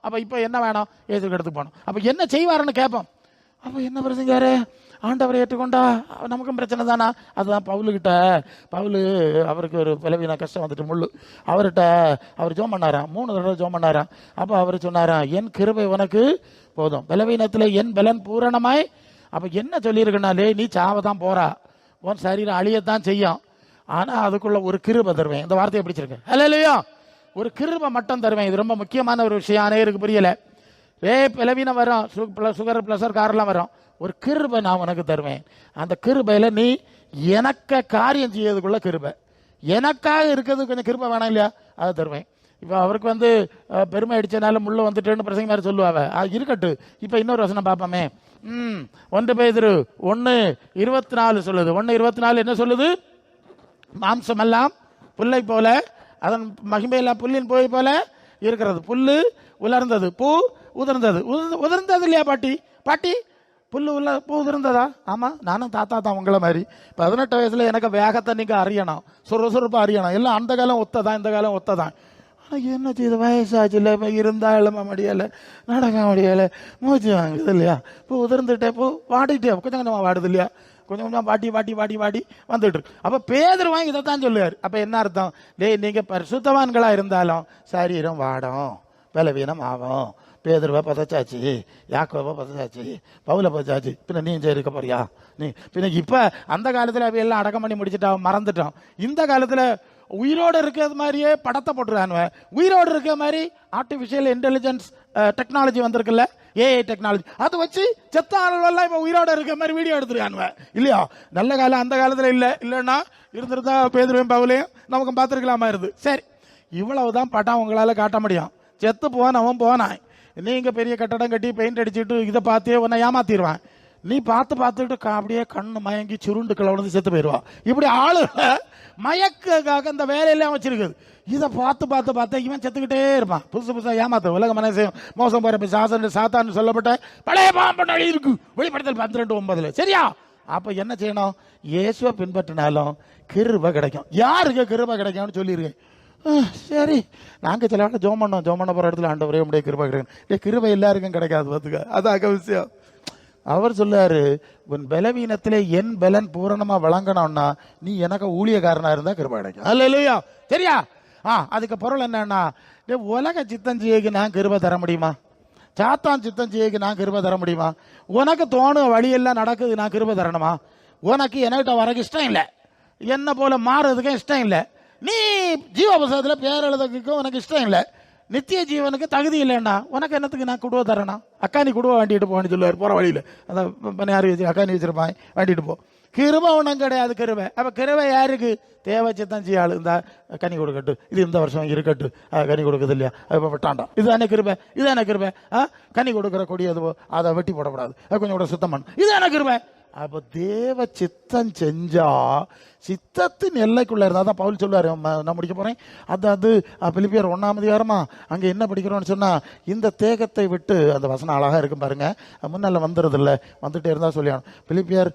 அப்ப இப்ப என்ன வேணும்? இயேசுக்கு எடுத்து போனோம். அப்ப என்ன செய்வாருன்னு கேட்போம். அப்ப என்ன பிரச்சனையாரு? ஆண்டவரை ஏற்றுக்கொண்டா நமக்கும் பிரச்சனை தானா? அதுதான் பவுலுக்கிட்ட, பவுலு அவருக்கு ஒரு பலவீன கஷ்டம் வந்துட்டு முள்ளு, அவர்கிட்ட அவர் ஜோம் பண்ணாராம், 3 தடவை ஜோம் பண்ணாராம். அப்போ அவர் சொன்னாராம், என் கிருபை உனக்கு போதும், பலவீனத்தில் என் பலன் பூரணமாய். அப்போ என்ன சொல்லியிருக்கனாலே, நீ சாவதான் போறா, உன் சரீரம் அழியத்தான் செய்யும், ஆனா அதுக்குள்ள ஒரு கிருபை தருவேன். இந்த வார்த்தையை பிடிச்சிருக்கேன். இல்லையா? ஒரு கிருபை மட்டும் தருவேன். இது ரொம்ப முக்கியமான ஒரு விஷயம், அநேகருக்கு புரியல. பலவீனம் வரும், சுகர் ப்ளஷர் காரெல்லாம் வரும், ஒரு கிருபை நான் உனக்கு தருவேன். அந்த கிருபையில நீ எனக்கு காரியம் செய்யறதுக்குள்ள கிருபை, எனக்காக இருக்கிறது கொஞ்சம் கிருபை வேணாம் இல்லையா? அதை தருவேன். இப்போ அவருக்கு பெருமை அடிச்சனால முள்ள வந்துட்டேன்னு பிரசங்க மாதிரி சொல்லுவாங்க, இருக்கட்டு. இப்போ இன்னொரு வசனம் பார்ப்போமே. 1 பேதுரு 1:24 சொல்லுது. 1:24 என்ன சொல்லுது? மாம்சமெல்லாம் புல்லை போல, அதன் மகிமையெல்லாம் புல்லின் போய் போல இருக்கிறது, புல்லு உலர்ந்தது, பூ உதிர்ந்தது. உதிர்ந்தது இல்லையா பாட்டி? புல்லு பூ உதிர்ந்ததா? ஆமா, நானும் தாத்தா தான் உங்களை மாதிரி. 18 வயசுல எனக்கு வேகத்தை நீங்க அறியணும், சுறுசுறுப்பா அறியணும். எல்லாம் அந்த காலம் ஒத்ததான், இந்த காலம் ஒத்ததான். என்ன செய்யுது? வயசாச்சு இல்லை, இருந்தா எழும முடியலை, நடக்க முடியலை, மூச்சு வாங்குது இல்லையா? பூ உதிர்ந்துட்டே, பூ வாடிட்டே, கொஞ்சம் கொஞ்சமாக வாடுது இல்லையா? கொஞ்சம் கொஞ்சம் வாடி வந்துட்டு இருக்கு. அப்ப பேதுரு வாங்கி இதைத்தான் சொல்லுவார். அப்ப என்ன அர்த்தம்? நீங்க பரிசுத்தவான்களா இருந்தாலும் சரீரம் வாடும், பலவீனம் ஆகும், பேதுருவை பதச்சாச்சு, யாக்கோபை பதச்சாச்சு, பவுலை பதச்சாச்சு, பின்ன நீ இருக்க போறியா? நீ பின்ன இப்ப அந்த காலத்துல அவையெல்லாம் அடக்கம் பண்ணி முடிச்சுட்டான், மறந்துட்டோம். இந்த காலத்துல உயிரோடு இருக்கிறது மாதிரியே படத்தை போட்டுருக்கானுவ. உயிரோடு இருக்கிற மாதிரி ஆர்டிபிஷியல் இன்டெலிஜென்ஸ் டெக்னாலஜி வந்திருக்குல்ல, ஏஐ டெக்னாலஜி, அதை வச்சு செத்த ஆள்வெல்லாம் இப்ப உயிரோட இருக்கிற மாதிரி வீடியோ எடுத்துருக்கானுவ இல்லையா? நல்ல காலம் அந்த காலத்துல இல்லைன்னா இருந்திருந்தா பேதுருவையும் பவுலையும் நமக்கு பார்த்துருக்கலாமா இருந்து. சரி, இவ்வளவுதான் படம் உங்களால காட்ட முடியும். செத்து போனவன் போனான். நீங்க பெரிய கட்டடம் கட்டி பெயிண்ட் அடிச்சுட்டு இதை பார்த்தே உன்னை ஏமாத்திடுவான். நீ பார்த்துட்டு அப்படியே கண்ணு மயங்கி சுருண்டு கிளவுந்து செத்து போயிடுவா. இப்படி ஆளுகளை மயக்காக இந்த வேலையெல்லாம் வச்சிருக்குது. இதை பார்த்து இவன் செத்துக்கிட்டே இருப்பான். புதுசா ஏமாத்த உலக மனசையும் மோசம் போற சாத்தான்னு சொல்லப்பட்ட பழைய பாம்பு இருக்கு வெளிப்படுத்தல் 12:9. சரியா? அப்ப என்ன செய்யணும்? இயேசுவை பின்பற்றினாலும் கிருபை கிடைக்கும். யாருக்கு கிருபை கிடைக்கும்னு சொல்லியிருக்கேன். சரி, நாங்கள் சில வேலை ஜோம் பண்ண போகிற இடத்துல ஆண்டவரே உடைய கிருபை கிடைக்கும். கிருபை எல்லாருக்கும் கிடைக்காது பார்த்துக்க. அதாக்க விஷயம். அவர் சொல்லாரு, உன் பலவீனத்திலே என் பலன் பூரணமா வழங்கணும்னா நீ எனக்கு ஊழியக்காரனா இருந்தா கிருபை கிடைக்கும். அல்லேலூயா. சரியா? அதுக்கு பொருள் என்னன்னா, உலக சித்தம் செய்யக்கு நான் கிருபை தர முடியுமா? சாத்தான் சித்தம் செய்யக்கு நான் கிருபை தர முடியுமா? உனக்கு தோணு வழியெல்லாம் நடக்குது, நான் கிருபை தரணுமா? உனக்கு என்கிட்ட வரக்கு இஷ்டம் இல்லை, என்ன போல மாறுறதுக்கும் இஷ்டம் இல்லை, நீ ஜீவ புஸ்தகத்தில் பேர் எழுதுறதுக்கும் உனக்கு இஷ்டம் இல்லை, நித்திய ஜீவனுக்கு தகுதி இல்லைன்னா உனக்கு என்னத்துக்கு நான் குடுவை தரேனா? அக்கானி குடுவை வேண்டிட்டு போன்னு சொல்லுவார் போற வழியில். அந்த யாரு வச்சு அக்கானி வச்சிருப்பான், வேண்டிட்டு போ. கிருபை ஒன்றும் கிடையாது. கிருபை அப்ப கிருபை யாருக்கு? தேவச்சித்தான் செய்யாள். இந்த கனி கொடுக்கட்டு, இது இந்த வருஷம் இருக்கட்டு, கனி கொடுக்குது இல்லையா, இப்போ விட்டாண்டா, இதுதானே கிருபை, இதுதானே கிருபை. கனி கொடுக்குற கொடி அதுவோ அதை வெட்டி போடக்கூடாது, கொஞ்சம் கூட சுத்தம் பண்ணு, இதுதானே கிருபை. அப்ப தேவ சித்தம் செஞ்சா சித்தத்தின் எல்லைக்குள்ள இருந்தா தான் பவுல் சொல்லுவாரு. நான் முடிக்க போறேன். அது பிலிப்பியர் 1 அங்க என்ன படிக்கிறோம்னு சொன்னா, இந்த தேகத்தை விட்டு, அந்த வசனம் அழகா இருக்கும் பாருங்க, முன்னால வந்துடுறது இல்லை, வந்துட்டே இருந்தா சொல்லியானும். பிலிப்பியர்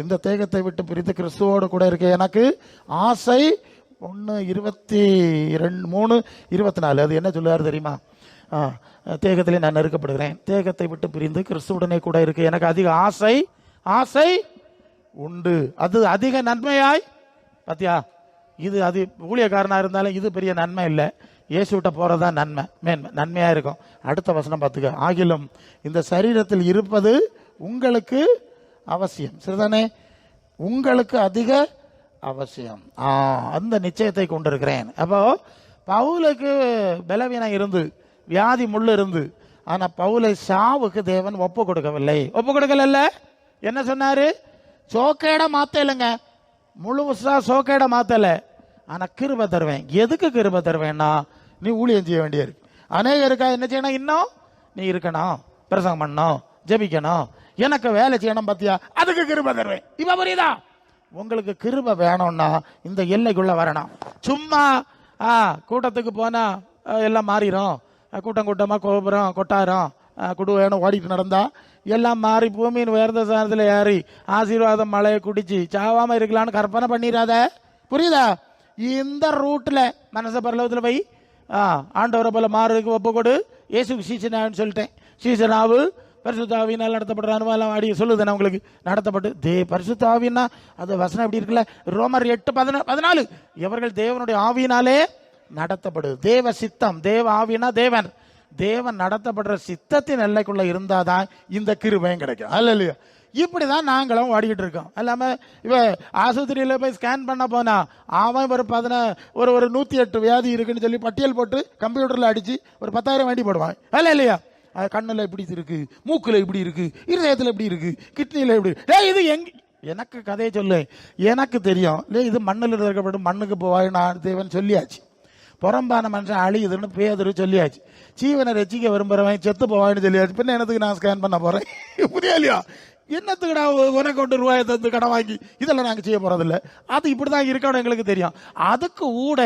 இந்த தேகத்தை விட்டு பிரித்து கிறிஸ்துவோடு கூட இருக்க எனக்கு ஆசை 1:23-24. அது என்ன சொல்லுவாரு தெரியுமா? தேகத்திலே நான் நெருக்கப்படுகிறேன், தேகத்தை விட்டு பிரிந்து கிறிஸ்துவுடனே கூட இருக்க எனக்கு அதிக ஆசை உண்டு, அது அதிக நன்மையாய். பாத்தியா, இது அது ஊழியக்காரனா இருந்தாலும் இது பெரிய நன்மை இல்லை, இயேசு விட்ட போறதான் நன்மையா இருக்கும். அடுத்த வசனம் பார்த்துக்க. ஆகிலும் இந்த சரீரத்தில் இருப்பது உங்களுக்கு அவசியம், சரிதானே? உங்களுக்கு அதிக அவசியம். அந்த நிச்சயத்தை கொண்டிருக்கிறேன். அப்போ பவுலுக்கு பலவீனம் இருந்து, வியாதி முள்ளு இருந்து, ஆனா பவுலை சாவுக்கு தேவன் ஒப்பு கொடுக்கல. என்ன சொன்னாரு? சோக்கேட மாத்தலைங்க, முழுசா சோக்கேட மாத்தல, ஆனா கிருபை தருவேன். எதுக்கு கிருபை தருவேன்னா, நீ ஊழியம் செய்ய வேண்டியிருக்கு. அநேகருக்கா என்ன செய்யணும்? இன்னும் நீ இருக்கணும், பிரசங்கம் பண்ணணும், ஜெபிக்கணும், எனக்கு வேலை செய்யணும். பாத்தியா, அதுக்கு கிருபை தருவேன். இப்ப புரியுதா? உங்களுக்கு கிருபை வேணும்னா இந்த எல்லைக்குள்ள வரணும். சும்மா கூட்டத்துக்கு போனா எல்லாம் மாறிடும், கூட்டமா கோபுரம் கொட்டாரம் குடு வேணும் ஓடிட்டு நடந்தா எல்லாம் மாறி பூமியின் உயர்ந்த சாணத்துல ஏறி ஆசீர்வாதம் மழையை குடிச்சு சாவாம இருக்கலான்னு கற்பனை பண்ணிடாத. புரியுதா? இந்த ரூட்ல மனச பரலவத்துல போய் ஆண்டவரை போல மாறுறதுக்கு ஒப்பு கொடு. இயேசுக்கு சீசனான்னு சொல்லிட்டேன். சீசனாவு பரிசுத்தாவினால் நடத்தப்படுற அடி சொல்லுதுண்ணா உங்களுக்கு. நடத்தப்பட்டு பரிசுத்த ஆவின்னா அது வசனம் எப்படி இருக்குல்ல, ரோமர் 8:14, எவர்கள் தேவனுடைய ஆவியினாலே நடத்தப்படுது. தேவ சித்தம், தேவ ஆவினா தேவன் நடத்தப்படுற சித்தத்தின் எல்லைக்குள்ள இருந்தாதான் இந்த கிருபையும் கிடைக்கும். அல்ல, இப்படிதான் நாங்களும் ஓடிக்கிட்டு இருக்கோம். இல்லாம இவ ஆஸ்பத்திரியில போய் ஸ்கேன் பண்ண போனா அவன் ஒரு 108 வியாதி இருக்குன்னு சொல்லி பட்டியல் போட்டு கம்ப்யூட்டர்ல அடிச்சு ஒரு 10,000 வேண்டி போடுவான். அல்ல இல்லையா? கண்ணுல இப்படி இருக்கு, மூக்குல இப்படி இருக்கு, இருதயத்துல இப்படி இருக்கு, கிட்னில இப்படி. இது எனக்கு கதையை சொல்லு, எனக்கு தெரியும். இது மண்ணில் இருக்கப்பட்டு மண்ணுக்கு போவாய் நான் தேவன் சொல்லியாச்சு. புறம்பான மனுஷன் அழியுதுன்னு பேதரு சொல்லியாச்சு. ஜீவனை ரசிக்க விரும்புறவன் செத்து போவான்னு சொல்லியாச்சு. பின்ன என்னத்துக்கு நான் ஸ்கேன் பண்ண போறேன்? புரியா இல்லையா? என்னத்துக்குடா உனக்கு 1 ரூபாயை தந்து கடன் வாங்கி இதெல்லாம் நாங்கள் செய்ய போறதில்ல. அது இப்படிதான் இருக்கணும், எங்களுக்கு தெரியும். அதுக்கு கூட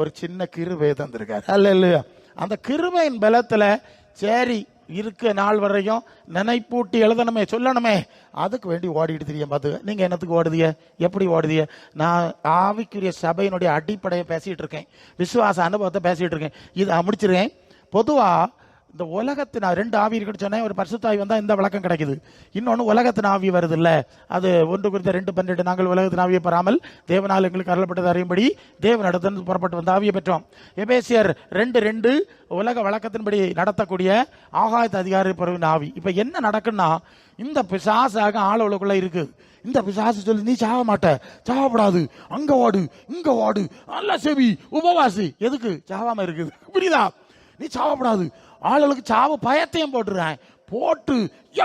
ஒரு சின்ன கிருபையை தந்திருக்காரு. அல்ல இல்லையா? அந்த கிருபையின் பலத்துல சரி இருக்க நாள் வரையும் நினைப்பூட்டி எழுதணுமே, சொல்லணுமே, அதுக்கு வேண்டி ஓடிட்டு தெரியும். பார்த்து நீங்க என்னத்துக்கு ஓடுதிய, எப்படி ஓடுதிய? நான் ஆவிக்குரிய சபையினுடைய அடிப்படையை பேசிட்டு இருக்கேன், விசுவாச அனுபவத்தை பேசிட்டு இருக்கேன். இதை முடிச்சிருக்கேன். பொதுவா இந்த உலகத்தின் 2 ஆவி இருக்குன்னு சொன்னேன். ஒரு பரிசுத்த ஆவி வந்தா இந்த விளக்கம் கிடைக்குது. இன்னொன்னு உலகத்தின் ஆவி வருது இல்ல, அது 1 Corinthians 2:12 நாங்கள் உலகத்தின் ஆவியை பெறாமல் தேவனால் எங்களுக்கு அருளப்பட்டது அறியும்படி தேவனிடத்திலிருந்து புறப்பட்டு வந்த ஆவியை பெற்றோம். எபேசியர் 2:2 உலக வழக்கத்தின்படி நடத்தக்கூடிய ஆகாயத்து அதிகாரி பருவின் ஆவி. இப்ப என்ன நடக்குன்னா, இந்த பிசாசாக ஆளவுக்குள்ள இருக்கு. இந்த பிசாசு சொல்லி நீ சாக மாட்ட, சாவப்படாது, அங்க வாடு இங்க வாடு, நல்ல செவி உபவாசி, எதுக்கு சாவாம இருக்குது புரியுதா? நீ சாவப்படாது, ஆளுக்கு சாவு பயத்தையும் போட்டுறேன், போட்டு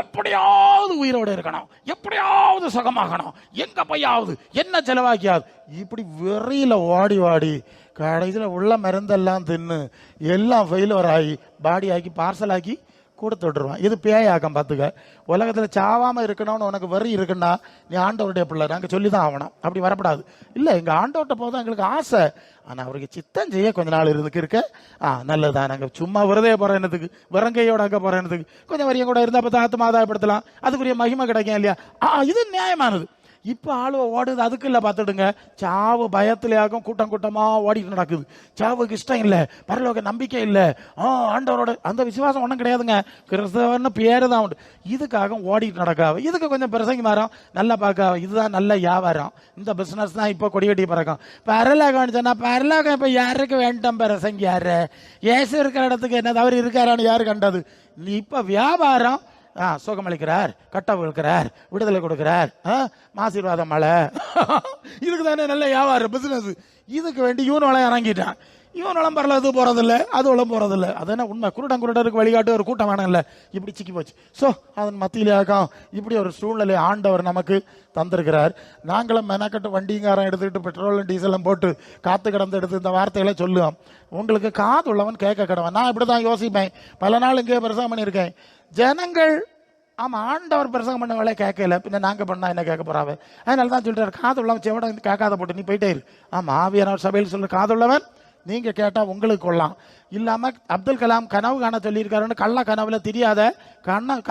எப்படியாவது உயிரோட இருக்கணும், எப்படியாவது சுகமாகணும், எங்க பையாவது என்ன செலவாக்கியாது, இப்படி வெறியில ஓடி வாடி கடைசியில் உள்ள மருந்தெல்லாம் தின்னு எல்லாம் ஃபெயிலியர் ஆகி பாடி ஆக்கி பார்சல் ஆக்கி கொடுத்து விட்டுருவான். இது பேயாக்கம் பார்த்துக்க. உலகத்தில் சாவாமல் இருக்கணும்னு உனக்கு வரி இருக்குன்னா நீ ஆண்டவருடைய பிள்ளை, நாங்கள் சொல்லி தான் ஆகணும். அப்படி வரப்படாது. இல்லை, எங்கள் ஆண்டவர்கிட்ட போதும் எங்களுக்கு ஆசை, ஆனால் அவருக்கு சித்தம் செய்ய கொஞ்ச நாள் இருக்க நல்லதுதான். நாங்கள் சும்மா விரதே போகிற என்னத்துக்கு, விறங்கையோட அங்கே போகிற என்னத்துக்கு, கொஞ்சம் வரியும் கூட இருந்தால் பார்த்து ஆத்மா ஆதாயப்படுத்தலாம், அதுக்குரிய மகிமை கிடைக்கும் இல்லையா? இது நியாயமானது. இப்போ ஆளுவ ஓடுது அதுக்கு இல்லை, பார்த்துடுங்க. சாவு பயத்திலேயாகும் கூட்டம் கூட்டமாக ஓடிட்டு நடக்குது. சாவுக்கு இஷ்டம் இல்லை, பரலோக நம்பிக்கை இல்லை, ஆண்டவரோட அந்த விசுவாசம் ஒன்றும் கிடையாதுங்க. கிறிஸ்தவன்னு பேரு தான் உண்டு. இதுக்காக ஓடிட்டு நடக்காது. இதுக்கு கொஞ்சம் பிரசங்கி மாறும், நல்லா பார்க்க, இதுதான் நல்ல வியாபாரம். இந்த பிஸ்னஸ் தான் இப்போ கொடி கட்டி பறக்கும். பரலோகம்னு சொன்னால் பரலோகம் இப்போ யாருக்கு வேண்டாம்? பிரசங்கி யாரு? ஏசு இருக்கிற இடத்துக்கு என்ன தவறு இருக்காரான்னு யாரு கண்டது? நீ இப்போ வியாபாரம். சுகமளிக்கிறார், கட்டவிழ்க்கிறார், விடுதலை கொடுக்கிறார், ஆசீர்வாதம் மழை, இதுக்கு தானே நல்ல வியாபாரம் பிசினஸ். இதுக்கு வேண்டி இவன் வளம் இறங்கிட்டான். இவன் வளம் பரல, அது போறதில்லை, அது வளம் போறதில்லை. அது உண்மை. குருடருக்கு வழிகாட்டு ஒரு கூட்டம் வேணும் இல்லை, இப்படி சிக்கி போச்சு. ஸோ அதன் மத்தியிலேயாக்கம் இப்படி ஒரு சூழ்நிலை ஆண்டவர் நமக்கு தந்திருக்கிறார். நாங்களும் மெனக்கட்டு வண்டிங்காரம் எடுத்துக்கிட்டு பெட்ரோலும் டீசலும் போட்டு காத்து கிடந்து எடுத்து இந்த வார்த்தைகளை சொல்லுவோம். உங்களுக்கு காது உள்ளவன் கேட்க கிடவன். நான் இப்படி தான் யோசிப்பேன். பல நாள் இங்கே பிரசங்கம் பண்ணியிருக்கேன். ஜனங்கள் ஆண்டவர் பிரசங்கம் பண்ண வேலையை கேட்கல, பின்ன நாங்கள் பண்ணா என்ன கேட்க போறாவே? அதனால தான் சொல்றாரு, காது உள்ளவன் செவட கேட்காத போட்டு நீ போயிட்டே இரு. ஆவியானவர் சபையில் சொல்ற காது உள்ளவன் நீங்க கேட்டா உங்களுக்கு கொள்ளலாம். இல்லாம அப்துல் கலாம் கனவு காண சொல்லியிருக்காருன்னு கள்ள கனவுல தெரியாத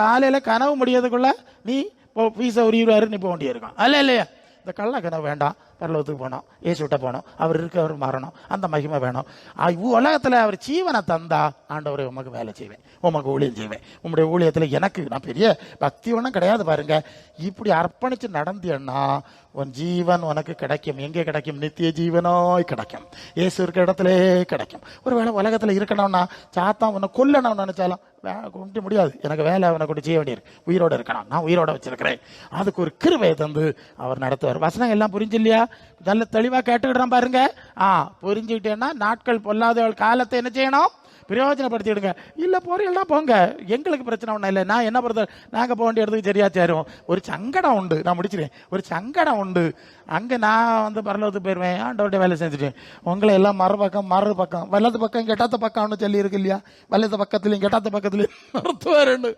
காலையில கனவு முடியறதுக்குள்ள நீ ஃபீஸை உரிவாரு, நீ போக வேண்டியிருக்கும். அல்ல இல்லையா? இந்த கள்ள கனவு வேண்டாம். பரலோகத்துக்கு போனோம், ஏசுவிட்ட போனோம், அவர் இருக்கவர் மாறணும், அந்த மகிமை வேணும். உலகத்தில் அவர் ஜீவனை தந்தா ஆண்டவரை உமக்கு வேலை செய்வேன், உமக்கு ஊழியம் செய்வேன். உங்களுடைய ஊழியத்தில் எனக்கு நான் பெரிய பக்தி ஒன்றும் கிடையாது பாருங்க. இப்படி அர்ப்பணித்து நடந்தேன்னா உன் ஜீவன் உனக்கு கிடைக்கும். எங்கே கிடைக்கும்? நித்திய ஜீவனோய் கிடைக்கும். ஏசு இருக்கிற இடத்துல கிடைக்கும். ஒருவேளை உலகத்தில் இருக்கணும்னா சாத்தான் உன்னை கொல்லணும்னு நினைச்சாலும் கொண்டு முடியாது. எனக்கு வேலை அவனை கொண்டு செய்ய வேண்டியிருக்கு. உயிரோடு இருக்கணும், நான் உயிரோட வச்சிருக்கிறேன். அதுக்கு ஒரு கிருபையை தந்து அவர் நடத்துவார். வசனம் எல்லாம் புரிஞ்சு இல்லையா? நல்ல தெளிவாக கேட்டுக்கிட்டான் பாருங்க. புரிஞ்சுக்கிட்டேன்னா நாட்கள் பொல்லாத காலத்தை என்ன செய்யணும்? பிரயோஜனப்படுத்திடுங்க. இல்லை போறீங்களா போங்க, எங்களுக்கு பிரச்சனை ஒன்றும் இல்லை. நான் என்ன பொறுத்த நாங்கள் போக வேண்டிய இடத்துக்கு சரியா சேருவோம். ஒரு சங்கடம் உண்டு, நான் முடிச்சிருவேன். ஒரு சங்கடம் உண்டு. அங்கே நான் பரலோகத்துக்கு போயிடுவேன், ஆண்டவருடைய வேலை செஞ்சுட்டேன். உங்களை எல்லாம் மறுபக்கம் வலது பக்கம் கெட்டாத்த பக்கம்னு சொல்லி இருக்கு இல்லையா? வலது பக்கத்துலையும் கெட்டாத்த பக்கத்துலையும் மருத்துவ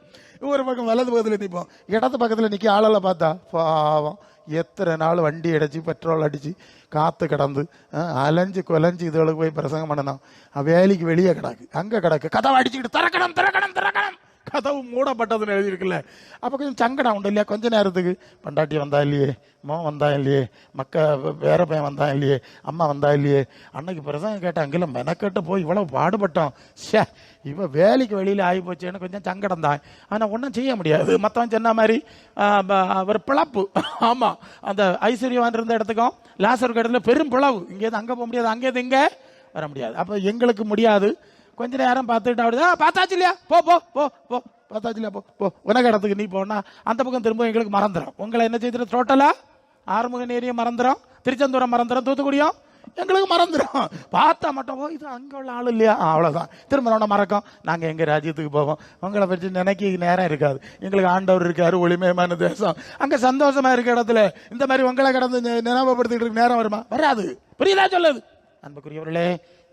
ஒரு பக்கம் வலது பக்கத்தில் நிற்போம். இடத்து பக்கத்தில் நிற்க ஆளெல்லாம் பார்த்தா பாவம், எத்தனை நாள் வண்டி அடிச்சு பெட்ரோல் அடிச்சு காத்து கிடந்து அலைஞ்சு கொலைஞ்சு இதுகளுக்கு போய் பிரசங்கம் பண்ணணும். வேலைக்கு வெளியே கிடக்கு, அங்கே கிடக்கு, கதவை அடிச்சுக்கிட்டு திறக்கணும் திறக்கணும் திறக்கணும், கதவு மூடப்பட்டதுன்னு எழுதியிருக்குல்ல. அப்போ கொஞ்சம் சங்கடம் உண்டு இல்லையா? கொஞ்ச நேரத்துக்கு பண்டாட்டி வந்தா இல்லையே, வந்தா இல்லையே, வேற பையன் வந்தா இல்லையே, அம்மா வந்தா இல்லையே. அன்னைக்கு பிரசங்கம் கேட்டேன், அங்கெல்லாம் மெனக்கட்டு போய் இவ்வளவு பாடுபட்டோம். இவ வேலைக்கு வெளியில் ஆகி போச்சேன்னு கொஞ்சம் சங்கடம் தான். ஆனால் ஒன்றும் செய்ய முடியாது. மற்றவன் சொன்ன மாதிரி ஒரு பிளப்பு. ஆமாம், அந்த ஐஸ்வர்யவான் இருந்த இடத்துக்கும் லாசருக்கு இடத்துல பெரும் பிளவு. இங்கேருந்து அங்கே போக முடியாது, அங்கேருந்து இங்கே வர முடியாது. அப்போ எங்களுக்கு முடியாது. கொஞ்ச நேரம் பார்த்துட்டு அப்படி பார்த்தாச்சு இல்லையா, போ போ போ போ பார்த்தாச்சு இல்லையா, போ போ உனக்கு இடத்துக்கு நீ போனா அந்த பக்கம் திரும்ப எங்களுக்கு மறந்துடும். உங்களை என்ன செய்து டோட்டலா ஆறுமுக ஏரியா மறந்துடும், திருச்செந்தூரம் மறந்துடும், தூத்துக்குடியும் எங்களுக்கு மறந்துடும். பார்த்தா மட்டும் இது அங்கே உள்ள ஆள் இல்லையா, அவ்வளோதான். திரும்ப மறக்கும். நாங்கள் எங்கள் ராஜ்யத்துக்கு போவோம். உங்களை பற்றி நினைக்க நேரம் இருக்காது. எங்களுக்கு ஆண்டவர் இருக்காரு, ஒளிமயமான தேசம், அங்கே சந்தோஷமா இருக்க இடத்துல இந்த மாதிரி உங்களை கடந்து நினைவுபடுத்திட்டு இருக்க நேரம் வருமா? வராது. புரியுதா சொல்லுது? அன்புக்குரியவர்களே,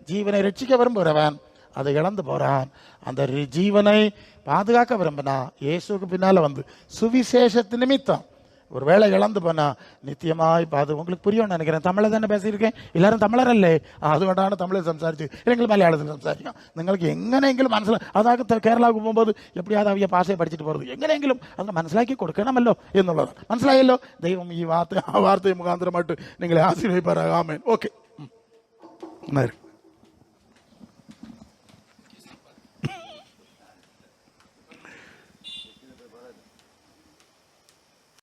ஜீவனை ரட்சிக்க விரும்புகிறவன் அதை இழந்து போறான். அந்த ஜீவனை பாதுகாக்க விரும்பினா இயேசுக்கு பின்னால வந்து சுவிசேஷத்து நிமித்தம் ஒரு வேளை இழந்து போனா நித்தியமாய் உங்களுக்கு புரியும் நினைக்கிறேன். தமிழை தானே பேசியிருக்கேன், எல்லாரும் தமிழர் அல்லே, അതുകൊണ്ടാണ് தமிழை സംസാരിച്ചു, അല്ലെങ്കിൽ മലയാളത്തിൽ സംസാരിക്കാം. നിങ്ങൾക്ക് എങ്ങനെയെങ്കിലും അതാകത്ത് കേരളാவுக்கு പോകുമ്പോൾ എപ്പോഴാണ് അവയെ ഭാഷയെ പഠിച്ചിട്ട് പോകുന്നത്, എങ്ങനെയെങ്കിലും അത് മനസ്സിലാക്കി കൊടുക്കണമല്ലോ എന്നുള്ളതാണ്. മനസ്സിലായല്ലോ? ദൈവം ഈ വാർത്തയെ മുഖാന്തരമായിട്ട് നിങ്ങളെ ആശീർവദിപ്പാറാകാമേൻ. ഓക്കെ.